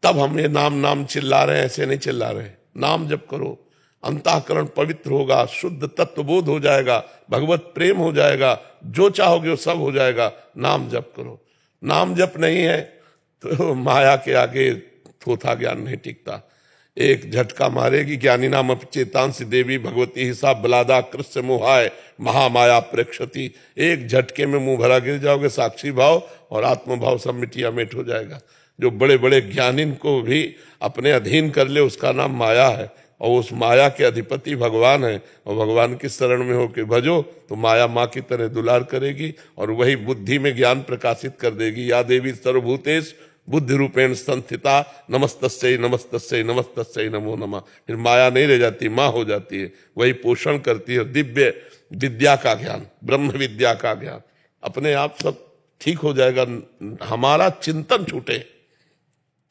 तब हम ये नाम नाम चिल्ला रहे हैं, ऐसे नहीं चिल्ला रहे। नाम जप करो, अंतःकरण पवित्र होगा, शुद्ध तत्वबोध हो जाएगा, भगवत प्रेम हो जाएगा, जो चाहोगे वो सब हो जाएगा। नाम जप करो। नाम जप नहीं है तो माया के आगे थोथा ज्ञान नहीं टिकता। एक झटका मारेगी ज्ञानी नाम चेतांसी देवी भगवती हिसाब बलादा कृष्ण मोहाय महामाया प्रेक्षति। एक झटके में मुंह भरा गिर जाओगे, साक्षी भाव और आत्मभाव सब मिटिया मेट हो जाएगा। जो बड़े बड़े ज्ञानी को भी अपने अधीन कर ले उसका नाम माया है, और उस माया के अधिपति भगवान है। और भगवान की शरण में होकर भजो तो माया माँ की तरह दुलार करेगी, और वही बुद्धि में ज्ञान प्रकाशित कर देगी। या देवी सर्वभूतेश बुद्धि रूपेण संस्थिता, नमस्तस्यै नमस्तस्यै नमस्तस्यै नमो नमः। फिर माया नहीं रह जाती, माँ हो जाती है। वही पोषण करती है दिव्य विद्या का ज्ञान, ब्रह्म विद्या का ज्ञान। अपने आप सब ठीक हो जाएगा। हमारा चिंतन छूटे,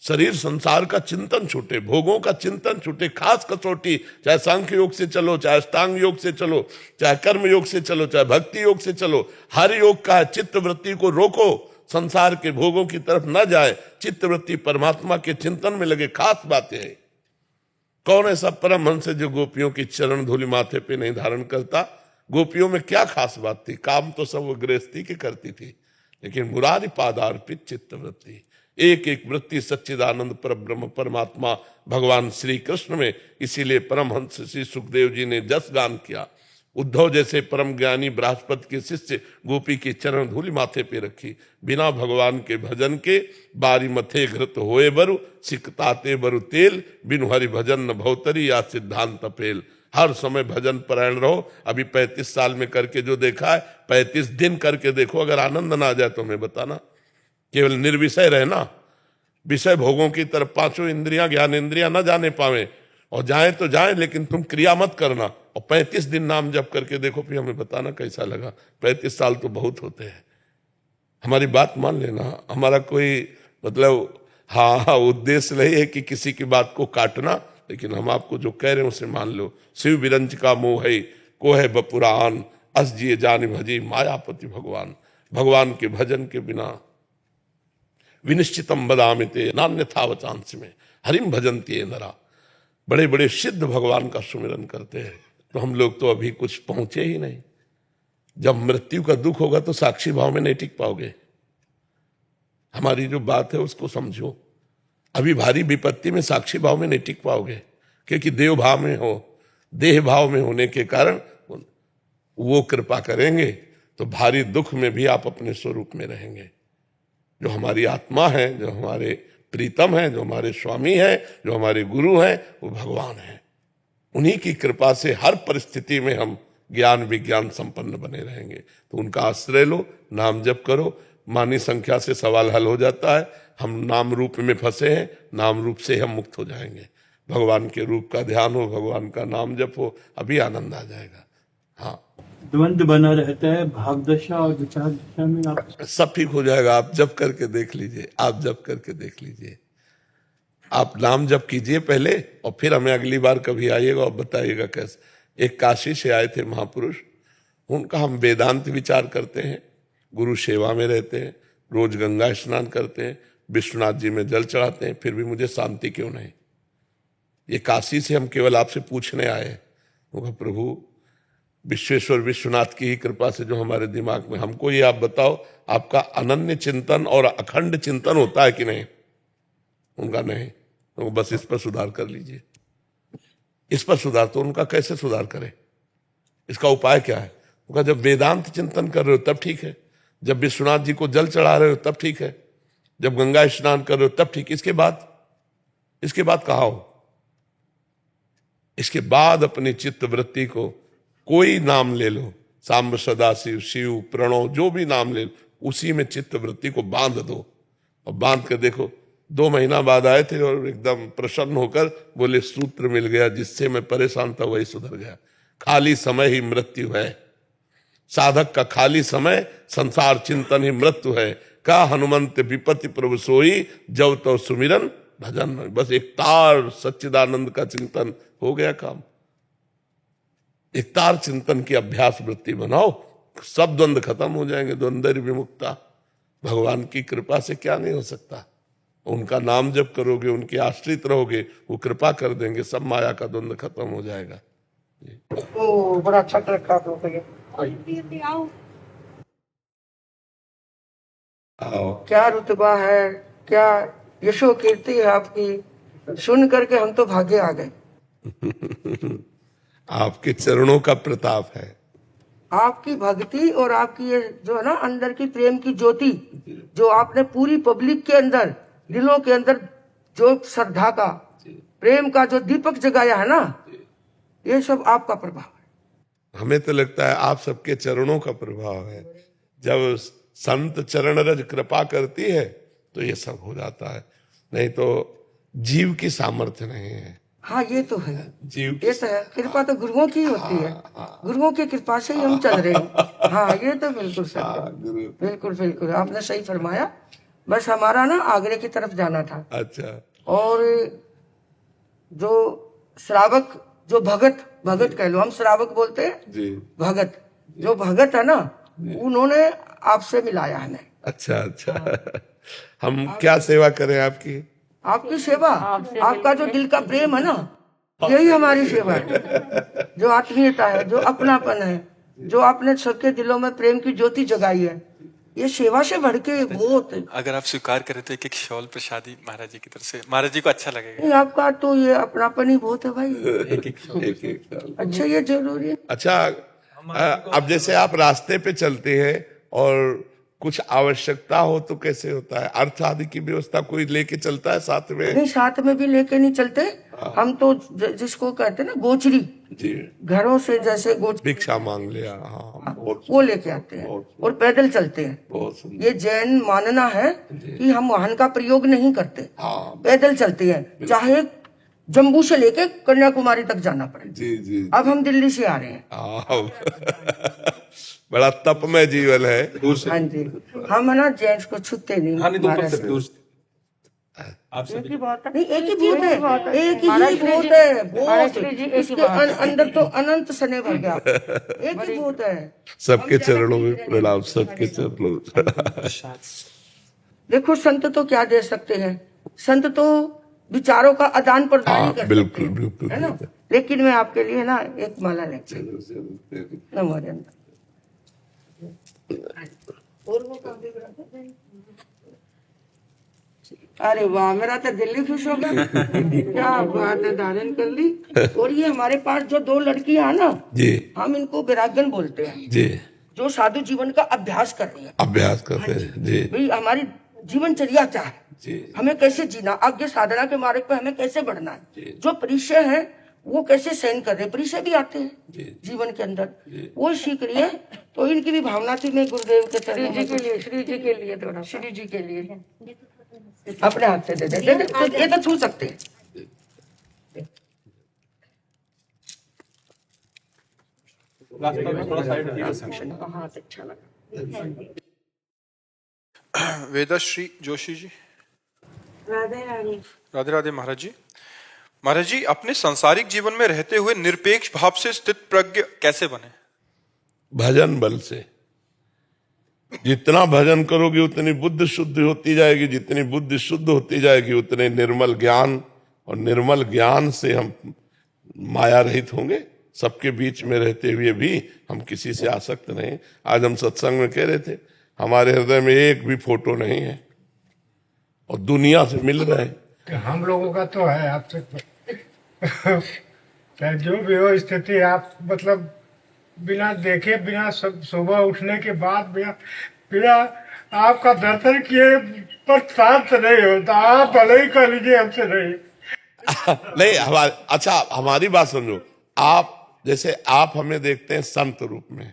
शरीर संसार का चिंतन छूटे, भोगों का चिंतन छूटे। खास कसौटी, चाहे सांख्य योग से चलो, चाहे अष्टांग योग से चलो, चाहे कर्म योग से चलो, चाहे भक्ति योग से चलो, हर योग का है चित्त वृत्ति को रोको, संसार के भोगों की तरफ न जाए, चित्त वृत्ति परमात्मा के चिंतन में लगे। खास बातें हैं। कौन ऐसा परमहंस है जो गोपियों की चरण धूलि माथे पे नहीं धारण करता? गोपियों में क्या खास बात थी? काम तो सब वो गृहस्थी की करती थी, लेकिन मुरारी पादार्पित चित्त वृत्ति, एक एक वृत्ति सच्चिदानंद पर ब्रह्म परमात्मा भगवान श्री कृष्ण में। इसीलिए परमहंस श्री सुखदेव जी ने जस गान किया। उद्धव जैसे परम ज्ञानी बृहस्पति के शिष्य गोपी की चरण धूलि माथे पे रखी। बिना भगवान के भजन के बारी मथे घृत होए बरु, सिकताते बरु तेल, बिनु हरि भजन न भवतरी या सिद्धांत पेल। हर समय भजन परायण रहो। अभी 35 साल में करके जो देखा है, 35 दिन करके देखो, अगर आनंद ना आ जाए तो मैं बताना। केवल निर्विषय रहना, विषय भोगों की तरफ पांचों इंद्रियां ज्ञान इंद्रियां न जाने पावे, और जाए तो जाए लेकिन तुम क्रिया मत करना। और 35 दिन नाम जप करके देखो, फिर हमें बताना कैसा लगा। 35 साल तो बहुत होते हैं। हमारी बात मान लेना। हमारा कोई मतलब हाँ उद्देश्य नहीं है कि किसी की बात को काटना, लेकिन हम आपको जो कह रहे हैं उसे मान लो। शिव विरंज का मोह है को है बपुरान, अस जिए जान भजी मायापति भगवान। भगवान के भजन के बिना विनिश्चितम बदामिते नान्यथा वचांस में हरिम भजन्ति नरा। बड़े बड़े सिद्ध भगवान का सुमिरन करते हैं, तो हम लोग तो अभी कुछ पहुंचे ही नहीं। जब मृत्यु का दुख होगा तो साक्षी भाव में नहीं टिक पाओगे। हमारी जो बात है उसको समझो। अभी भारी विपत्ति में साक्षी भाव में नहीं टिक पाओगे, क्योंकि देव भाव में हो, देह भाव में होने के कारण वो कृपा करेंगे तो भारी दुख में भी आप अपने स्वरूप में रहेंगे। जो हमारी आत्मा है, जो हमारे प्रीतम है, जो हमारे स्वामी है, जो हमारे गुरु हैं, वो भगवान है। उन्हीं की कृपा से हर परिस्थिति में हम ज्ञान विज्ञान संपन्न बने रहेंगे। तो उनका आश्रय लो, नाम जप करो, मानी संख्या से सवाल हल हो जाता है। हम नाम रूप में फंसे हैं, नाम रूप से हम मुक्त हो जाएंगे। भगवान के रूप का ध्यान हो, भगवान का नाम जप हो, अभी आनंद आ जाएगा। हाँ, द्वंद्व बना रहता है भाव दशा और विचार दशा में, आप सब ठीक हो जाएगा। आप जप करके देख लीजिए, आप जप करके देख लीजिए। आप नाम जप कीजिए पहले, और फिर हमें अगली बार कभी आइएगा और बताइएगा कैसे। एक काशी से आए थे महापुरुष, उनका हम वेदांत विचार करते हैं, गुरु सेवा में रहते हैं, रोज गंगा स्नान करते हैं, विश्वनाथ जी में जल चढ़ाते हैं, फिर भी मुझे शांति क्यों नहीं। ये काशी से हम केवल आपसे पूछने आए हैं। वो प्रभु विश्वेश्वर विश्वनाथ की ही कृपा से जो हमारे दिमाग में, हमको ये आप बताओ, आपका अनन्य चिंतन और अखंड चिंतन होता है कि नहीं? उनका नहीं। तो बस इस पर सुधार कर लीजिए, इस पर सुधार। तो उनका कैसे सुधार करें, इसका उपाय क्या है? उनका जब वेदांत चिंतन कर रहे हो तब ठीक है, जब विश्वनाथ जी को जल चढ़ा रहे हो तब ठीक है, जब गंगा स्नान कर रहे हो तब ठीक। इसके बाद कहा हो? इसके बाद अपनी चित्त वृत्ति को कोई नाम ले लो, सांब सदाशिव, शिव, प्रणव, जो भी नाम ले लो, उसी में चित्त वृत्ति को बांध दो। और बांध कर देखो, 2 महीना बाद आए थे और एकदम प्रसन्न होकर बोले सूत्र मिल गया, जिससे मैं परेशान था वही सुधर गया। खाली समय ही मृत्यु है, साधक का खाली समय संसार चिंतन ही मृत्यु है। का हनुमंत विपत्ति प्रभु सोई, जब तो सुमिरन भजन। बस एक तार सच्चिदानंद का चिंतन हो गया काम। एक तार चिंतन की अभ्यास वृत्ति बनाओ, सब द्वंद्व खत्म हो जाएंगे। द्वंद्व विमुक्ता, भगवान की कृपा से क्या नहीं हो सकता। उनका नाम जप करोगे, उनके आश्रित रहोगे, वो कृपा कर देंगे, सब माया का द्वंद्व खत्म हो जाएगा। ओ बड़ा अच्छा रखा आप लोग ये। आओ। क्या रुतबा है, क्या यशो कीर्ति है आपकी, सुन करके हम तो भागे आ गए। आपके चरणों का प्रताप है। आपकी भक्ति और आपकी ये जो है ना अंदर की प्रेम की ज्योति, जो आपने पूरी पब्लिक के अंदर, दिलों के अंदर जो श्रद्धा का, प्रेम का जो दीपक जगाया है ना, ये सब आपका प्रभाव है। हमें तो लगता है आप सबके चरणों का प्रभाव है। जब संत चरण रज कृपा करती है तो ये सब हो जाता है, नहीं तो जीव की सामर्थ्य नहीं है। हाँ ये तो है, जीव ये तो है। कृपा तो गुरुओं की होती है, गुरुओं की कृपा से ही हम चल रहे हैं। हाँ ये तो बिल्कुल सही, बिल्कुल बिल्कुल आपने सही फरमाया। बस हमारा ना आगरे की तरफ जाना था। अच्छा। और जो श्रावक, जो भगत कह लो, हम श्रावक बोलते हैं जी। भगत, जो भगत है ना, उन्होंने आपसे मिलाया हमें। अच्छा। हम क्या सेवा करें आपकी? आपकी सेवा, आपका जो दिल का प्रेम है ना, यही हमारी सेवा है। जो आत्मीयता है, जो अपनापन है, जो आपने सबके दिलों में प्रेम की ज्योति जगाई है, ये सेवा से बढ़ के बहुत। अगर आप स्वीकार करें तो एक शॉल प्रसादी महाराज जी की तरफ से, महाराज जी को अच्छा लगेगा। नहीं, आपका तो ये अपनापन ही बहुत है भाई। एक। अच्छा ये जरूरी है। अच्छा, अब जैसे आप रास्ते पे चलते हैं और कुछ आवश्यकता हो तो कैसे होता है? अर्थ आदि की व्यवस्था कोई लेके चलता है साथ में? नहीं, साथ में भी लेके नहीं चलते हम तो, जिसको कहते हैं ना गोचरी, जी। घरों से जैसे भिक्षा मांग लिया, हाँ, वो लेके आते हैं और पैदल चलते हैं। बहुत सुंदर। ये जैन मानना है कि हम वाहन का प्रयोग नहीं करते, पैदल चलते हैं, चाहे जम्मू से लेके कन्याकुमारी तक जाना पड़े। जी। अब हम दिल्ली से आ रहे हैं। बड़ा तपमय जीवन है। हाँ जी, हम है ना जेंट्स को छूते नहीं। एक ही बात है, एक ही भूत है, एक ही भूत है, भूत इसके अंदर तो अनंत सने भर गया, एक ही भूत है। सबके चरणों में प्रणाम, सबके चरणों में। देखो संत तो क्या दे सकते हैं, संत तो विचारों का आदान प्रदान ही कर सकते हैं, बिल्कुल है ना। लेकिन मैं आपके लिए ना एक माला लेके नमो। अरे वाह, मेरा तो दिल्ली खुश हो गया। क्या बात है, धारण कर ली। और ये हमारे पास जो 2 लड़कियां हैं ना जी, हम इनको वैराग्यन बोलते हैं जी, जो साधु जीवन का अभ्यास कर रही है। अभ्यास करते हैं जी। भाई हमारी जीवनचर्या क्या है जी, हमें कैसे जीना, आगे साधना के मार्ग पे हमें कैसे बढ़ना है, जो परिचय है वो कैसे सहन कर रहे, परिचय भी आते हैं जीवन के अंदर, वो सीख रही है। तो इनकी भी भावना थी, मैं गुरुदेव के चरणों में, श्री जी के लिए थोड़ा, श्री जी के लिए अपने हाथ से दे दे, ये तो छू सकते हैं। हाँ अच्छा लगा। वेदश्री जोशी जी। राधे राधे। राधे राधे महाराज जी। महाराज जी, अपने सांसारिक जीवन में रहते हुए निरपेक्ष भाव से स्थित प्रज्ञ कैसे बने? भजन बल से। जितना भजन करोगे उतनी बुद्धि शुद्ध होती जाएगी, जितनी बुद्धि शुद्ध होती जाएगी उतने निर्मल ज्ञान, और निर्मल ज्ञान से हम माया रहित होंगे। सबके बीच में रहते हुए भी हम किसी से आसक्त नहीं। आज हम सत्संग में कह रहे थे, हमारे हृदय में एक भी फोटो नहीं है और दुनिया से मिल रहे हैं। हम लोगों का तो है आपसे चाहे जो भी हो स्थिति, आप मतलब बिना देखे, बिना सुबह उठने के बाद, बिना आपका दर्शन किए पर शांत नहीं होता। आप भले ही कर लीजिए, हमसे नहीं। नहीं, अच्छा हमारी बात समझो। आप जैसे आप हमें देखते हैं संत रूप में,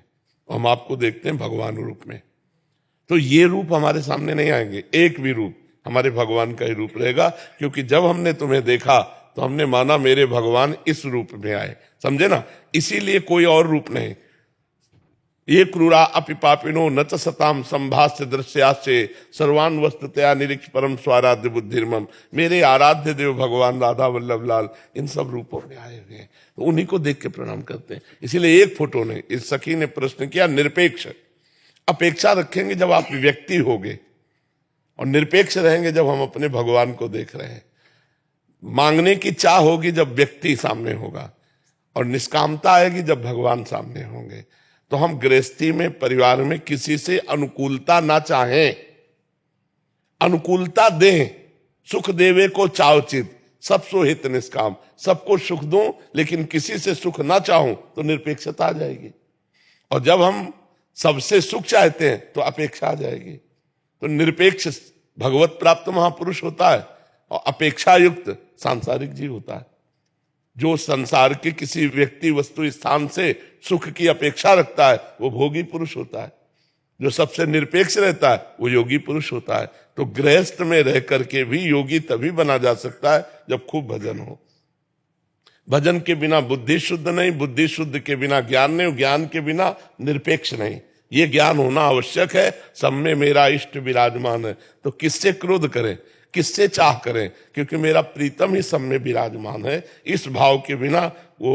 हम आपको देखते हैं भगवान रूप में, तो ये रूप हमारे सामने नहीं आएंगे। एक भी रूप हमारे भगवान का ही रूप रहेगा, क्योंकि जब हमने तुम्हें देखा तो हमने माना मेरे भगवान इस रूप में आए, समझे ना। इसीलिए कोई और रूप नहीं। ये क्रूरा अपि पापिनो न च सताम संभाष्य दृश्यास्य सर्वान वस्तुतया निरीक्ष परम स्वाराध्य बुद्धिर्मम। मेरे आराध्य देव भगवान राधा वल्लभ लाल इन सब रूपों में आए हुए हैं, तो उन्हीं को देख के प्रणाम करते हैं। इसीलिए एक फोटो नहीं। इस सखी ने प्रश्न किया निरपेक्ष। अपेक्षा रखेंगे जब आप व्यक्ति होगे, और निरपेक्ष रहेंगे जब हम अपने भगवान को देख रहे हैं। मांगने की चाह होगी जब व्यक्ति सामने होगा, और निष्कामता आएगी जब भगवान सामने होंगे। तो हम गृहस्थी में, परिवार में किसी से अनुकूलता ना चाहें, अनुकूलता दें। सुख देवे को चावचित सब सो हित निष्काम। सबको सुख दूं लेकिन किसी से सुख ना चाहूं तो निरपेक्षता आ जाएगी। और जब हम सबसे सुख चाहते हैं तो अपेक्षा आ जाएगी। तो निरपेक्ष भगवत प्राप्त महापुरुष होता है, और अपेक्षा युक्त सांसारिक जीव होता है। जो संसार के किसी व्यक्ति, वस्तु, स्थान से सुख की अपेक्षा रखता है वो भोगी पुरुष होता है। जो सबसे निरपेक्ष रहता है वो योगी पुरुष होता है। तो गृहस्थ में रह करके भी योगी तभी बना जा सकता है जब खूब भजन हो। भजन के बिना बुद्धि शुद्ध नहीं, बुद्धि शुद्ध के बिना ज्ञान नहीं, ज्ञान के बिना निरपेक्ष नहीं। ये ज्ञान होना आवश्यक है। सब में मेरा इष्ट विराजमान है। तो किससे क्रोध करें, किससे चाह करें, क्योंकि मेरा प्रीतम ही सब में विराजमान है। इस भाव के बिना वो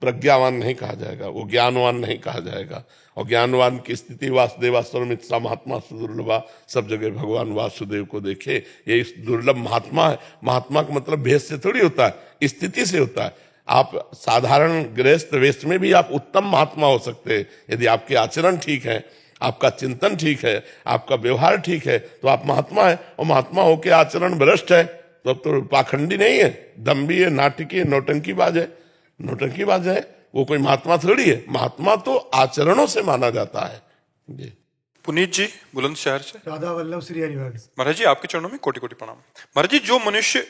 प्रज्ञावान नहीं कहा जाएगा, वो ज्ञानवान नहीं कहा जाएगा। और ज्ञानवान की स्थिति वासुदेवा सर्वमित महात्मा सुदुर्लभा। सब जगह भगवान वासुदेव को देखे, ये इस दुर्लभ महात्मा है। महात्मा का मतलब भेद से थोड़ी होता है, स्थिति से होता है। आप साधारण गृहस्थ वेश में भी आप उत्तम महात्मा हो सकते हैं यदि आपके आचरण ठीक है, आपका चिंतन ठीक है, आपका व्यवहार ठीक है, तो आप महात्मा है। और महात्मा होके आचरण भ्रष्ट है तो अब तो पाखंडी नहीं है, दम्भी है, नाटकी है, नौटंकीबाज है। नौटंकीबाज है वो कोई महात्मा थोड़ी है। महात्मा तो आचरणों से माना जाता है। जी पुनीत जी बुलंदशहर से। राधा वल्लभ श्री हरिवंश। महाराज जी, आपके चरणों में कोटि कोटि प्रणाम। महाराज जी, जो मनुष्य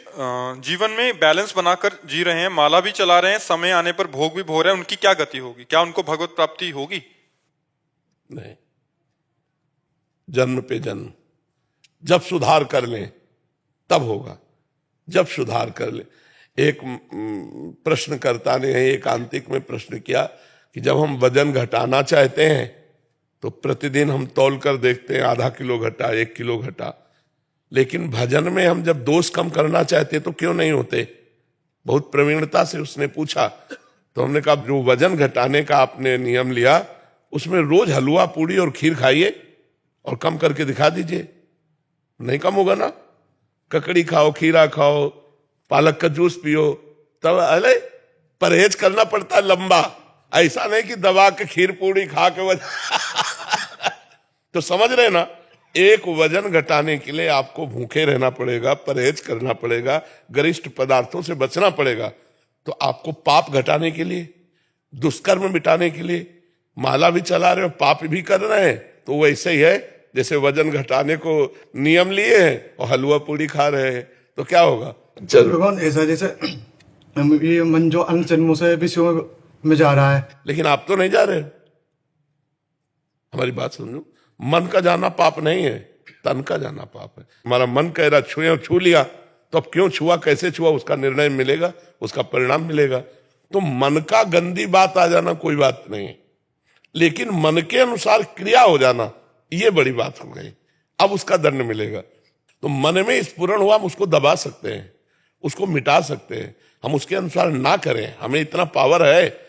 जीवन में बैलेंस बनाकर जी रहे हैं, माला भी चला रहे हैं, समय आने पर भोग भी भोग रहे हैं, उनकी क्या गति होगी? क्या उनको भगवत प्राप्ति होगी? नहीं, जन्म पे जन्म। जब सुधार कर लें तब होगा, जब सुधार कर लें। एक प्रश्नकर्ता ने एकांतिक में प्रश्न किया कि जब हम वजन घटाना चाहते हैं तो प्रतिदिन हम तौल कर देखते हैं, आधा किलो घटा, 1 किलो घटा, लेकिन भजन में हम जब दोष कम करना चाहते तो क्यों नहीं होते? बहुत प्रवीणता से उसने पूछा। तो हमने कहा जो वजन घटाने का आपने नियम लिया उसमें रोज हलवा, पूड़ी और खीर खाइए और कम करके दिखा दीजिए, नहीं कम होगा ना। ककड़ी खाओ, खीरा खाओ, पालक का जूस पियो, तब अरे परहेज करना पड़ता है लंबा। ऐसा नहीं कि दबा के खीर पूड़ी खा के तो समझ रहे ना, एक वजन घटाने के लिए आपको भूखे रहना पड़ेगा, परहेज करना पड़ेगा, गरिष्ठ पदार्थों से बचना पड़ेगा। तो आपको पाप घटाने के लिए, दुष्कर्म मिटाने के लिए माला भी चला रहे हो, पाप भी कर रहे हैं, तो वैसे ही है जैसे वजन घटाने को नियम लिए हैं और हलवा पूड़ी खा रहे हैं, तो क्या होगा? भगवान ऐसा जैसे ये मन जो अन्य जन्मों से विश्व में जा रहा है, लेकिन आप तो नहीं जा रहे। हमारी बात समझो, मन का जाना पाप नहीं है, तन का जाना पाप है। हमारा मन कह रहा छुए, छू लिया, तो अब क्यों छुआ, कैसे छुआ, उसका निर्णय मिलेगा, उसका परिणाम मिलेगा। तो मन का गंदी बात आ जाना कोई बात नहीं है, लेकिन मन के अनुसार क्रिया हो जाना ये बड़ी बात हो गई। अब उसका दंड मिलेगा। तो मन में स्फुरण हुआ, हम उसको दबा सकते हैं, उसको मिटा सकते हैं। हम उसके अनुसार ना करें, हमें इतना पावर है,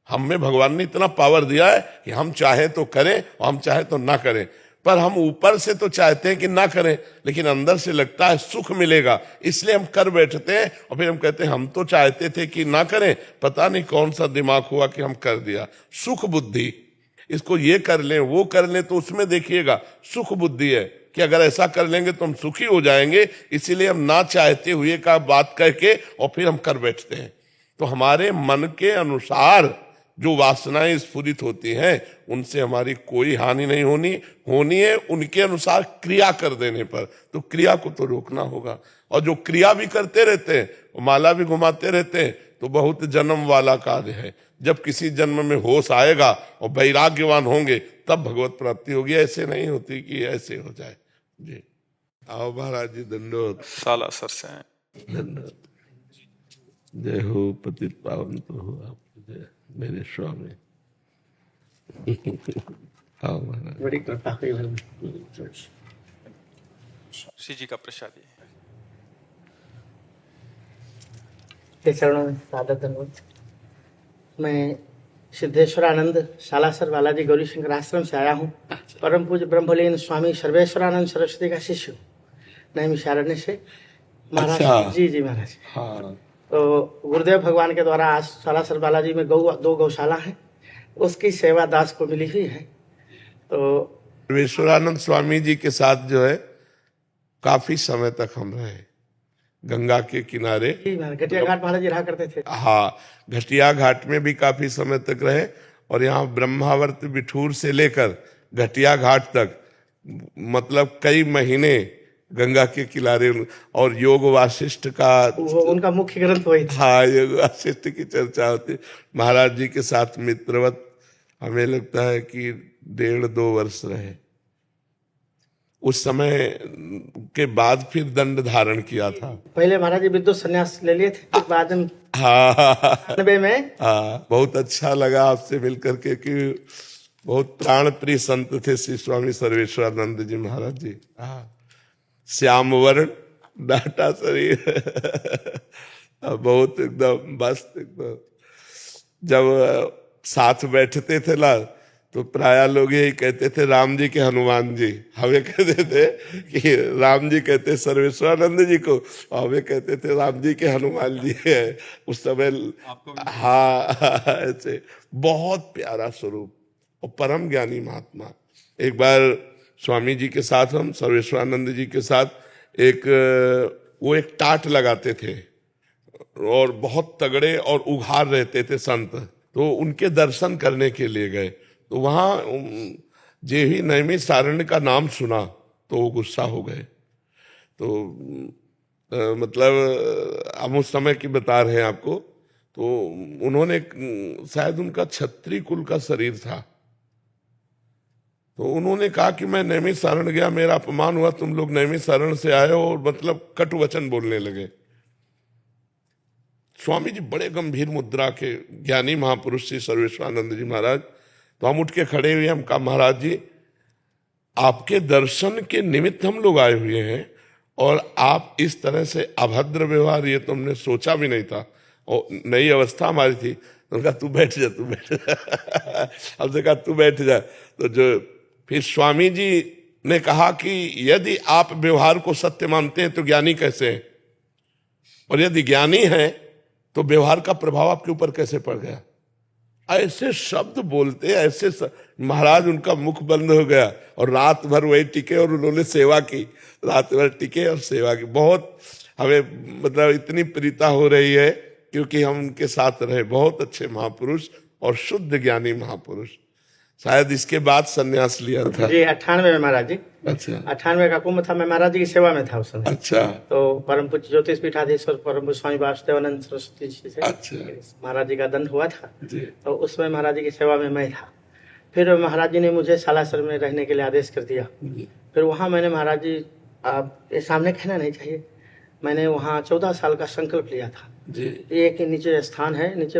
हमें भगवान ने इतना पावर दिया है कि हम चाहे तो करें और हम चाहे तो ना करें। पर हम ऊपर से तो चाहते हैं कि ना करें, लेकिन अंदर से लगता है सुख मिलेगा, इसलिए हम कर बैठते हैं। और फिर हम कहते हैं हम तो चाहते थे कि ना करें, पता नहीं कौन सा दिमाग हुआ कि हम कर दिया। सुख बुद्धि, इसको ये कर लें वो कर लें, तो उसमें देखिएगा सुख बुद्धि है कि अगर ऐसा कर लेंगे तो हम सुखी हो जाएंगे, इसीलिए हम ना चाहते हुए का बात करके और फिर हम कर बैठते हैं। तो हमारे मन के अनुसार जो वासनाएं स्फुरित होती हैं, उनसे हमारी कोई हानि नहीं होनी है उनके अनुसार क्रिया कर देने पर। तो क्रिया को तो रोकना होगा। और जो क्रिया भी करते रहते हैं, माला भी घुमाते रहते हैं, तो बहुत जन्म वाला कार्य है। जब किसी जन्म में होश आएगा और वैराग्यवान होंगे तब भगवत प्राप्ति होगी। ऐसे नहीं होती कि ऐसे हो जाए। जी आओ महाराज जी, दंडोत। सालासर से हैं। दंडोत। जय हो पतित पावन तो हो आप, जय मेरे स्वामी। आओ महाराज। बड़ी कृपा हुई भाई। श्री जी का प्रसादी है। के चरणों में सादर धन्यवाद। मैं सिद्धेश्वरानंद सालासर बालाजी गौरी शंकर आश्रम से आया हूँ। परम पूज्य ब्रह्मलीन स्वामी सर्वेश्वरानंद सरस्वती का शिष्य हूँ, नैमिषारण्य से। महाराज अच्छा। जी महाराज। हाँ, तो गुरुदेव भगवान के द्वारा आज सालासर बालाजी में दो गौशाला है, उसकी सेवा दास को मिली हुई है। तो सर्वेश्वरानंद स्वामी जी के साथ जो है काफी समय तक हम रहे, गंगा के किनारे। घटिया घाट महाराज जी रहा करते थे। हाँ, घटिया घाट में भी काफी समय तक रहे। और यहाँ ब्रह्मावर्त बिठूर से लेकर घटिया घाट तक मतलब कई महीने गंगा के किनारे। और योग वासिष्ठ का उनका मुख्य ग्रंथ वही था। हाँ, योग वासिष्ठ की चर्चा होती। महाराज जी के साथ मित्रवत हमें लगता है कि 1.5-2 वर्ष रहे। उस समय के बाद फिर दंड धारण किया था। पहले महाराज जी विद्युत संन्यास ले लिए थे, फिर बाद में हाँ 99 में। हाँ, बहुत अच्छा लगा आपसे मिलकर के कि बहुत प्राण प्रिय संत थे श्री स्वामी सर्वेश्वरानंद जी महाराज जी। हाँ, श्याम वर्ण, डाटा शरीर बहुत एकदम मस्त एकदम। जब साथ बैठते थे ना, तो प्राय लोग यही कहते थे राम जी के हनुमान जी। हमें कहते थे कि राम जी कहते सर्वेश्वरानंद जी को, हमें कहते थे राम जी के हनुमान जी है उस समय। हाँ, ऐसे बहुत प्यारा स्वरूप और परम ज्ञानी महात्मा। एक बार स्वामी जी के साथ, हम सर्वेश्वरानंद जी के साथ वो एक टाट लगाते थे और बहुत तगड़े और उघार रहते थे संत। तो उनके दर्शन करने के लिए गए, तो वहाँ जे ही नैमिषारण्य का नाम सुना तो वो गुस्सा हो गए। तो मतलब हम उस समय की बता रहे हैं आपको। तो उन्होंने, शायद उनका क्षत्रिय कुल का शरीर था, तो उन्होंने कहा कि मैं नैमिषारण्य गया, मेरा अपमान हुआ, तुम लोग नैमिषारण्य से आए हो, और मतलब कटु वचन बोलने लगे। स्वामी जी बड़े गंभीर मुद्रा के ज्ञानी महापुरुष श्री सर्वेश्वरानंद जी महाराज। तो हम उठ के खड़े हुए, हम कहा महाराज जी आपके दर्शन के निमित्त हम लोग आए हुए हैं, और आप इस तरह से अभद्र व्यवहार, ये तो हमने सोचा भी नहीं था, और नई अवस्था हमारी थी। तो कहा तू बैठ जा, तू बैठ जा। हमसे कहा तू बैठ जा। तो जो फिर स्वामी जी ने कहा कि यदि आप व्यवहार को सत्य मानते हैं तो ज्ञानी कैसे हैं, और यदि ज्ञानी हैं तो व्यवहार का प्रभाव आपके ऊपर कैसे पड़ गया। ऐसे शब्द बोलते, ऐसे महाराज उनका मुख बंद हो गया, और रात भर वही टिके और उन्होंने सेवा की, रात भर टिके और सेवा की। बहुत हमें मतलब इतनी प्रीता हो रही है क्योंकि हम उनके साथ रहे। बहुत अच्छे महापुरुष और शुद्ध ज्ञानी महापुरुष। शायद इसके बाद संन्यास लिया था जी 98 में महाराज जी। अच्छा, 98 का कुंभ था, मैं महाराज जी की सेवा में था उस समय। अच्छा, तो परम पूज्य ज्योतिष पीठाधीश्वर परम पूज्य स्वामी वासुदेवानंद सरस्वती जी से अच्छा महाराज जी का दंड हुआ था, जी। तो उसमें महाराज जी की सेवा में मैं था। फिर महाराज जी ने मुझे सालासर में रहने के लिए आदेश कर दिया। फिर वहाँ मैंने महाराज जी, आप ये सामने कहना नहीं चाहिए, मैंने वहाँ 14 साल का संकल्प लिया था। जी ये कि नीचे स्थान है, नीचे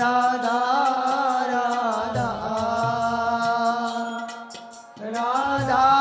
राधा राधा राधा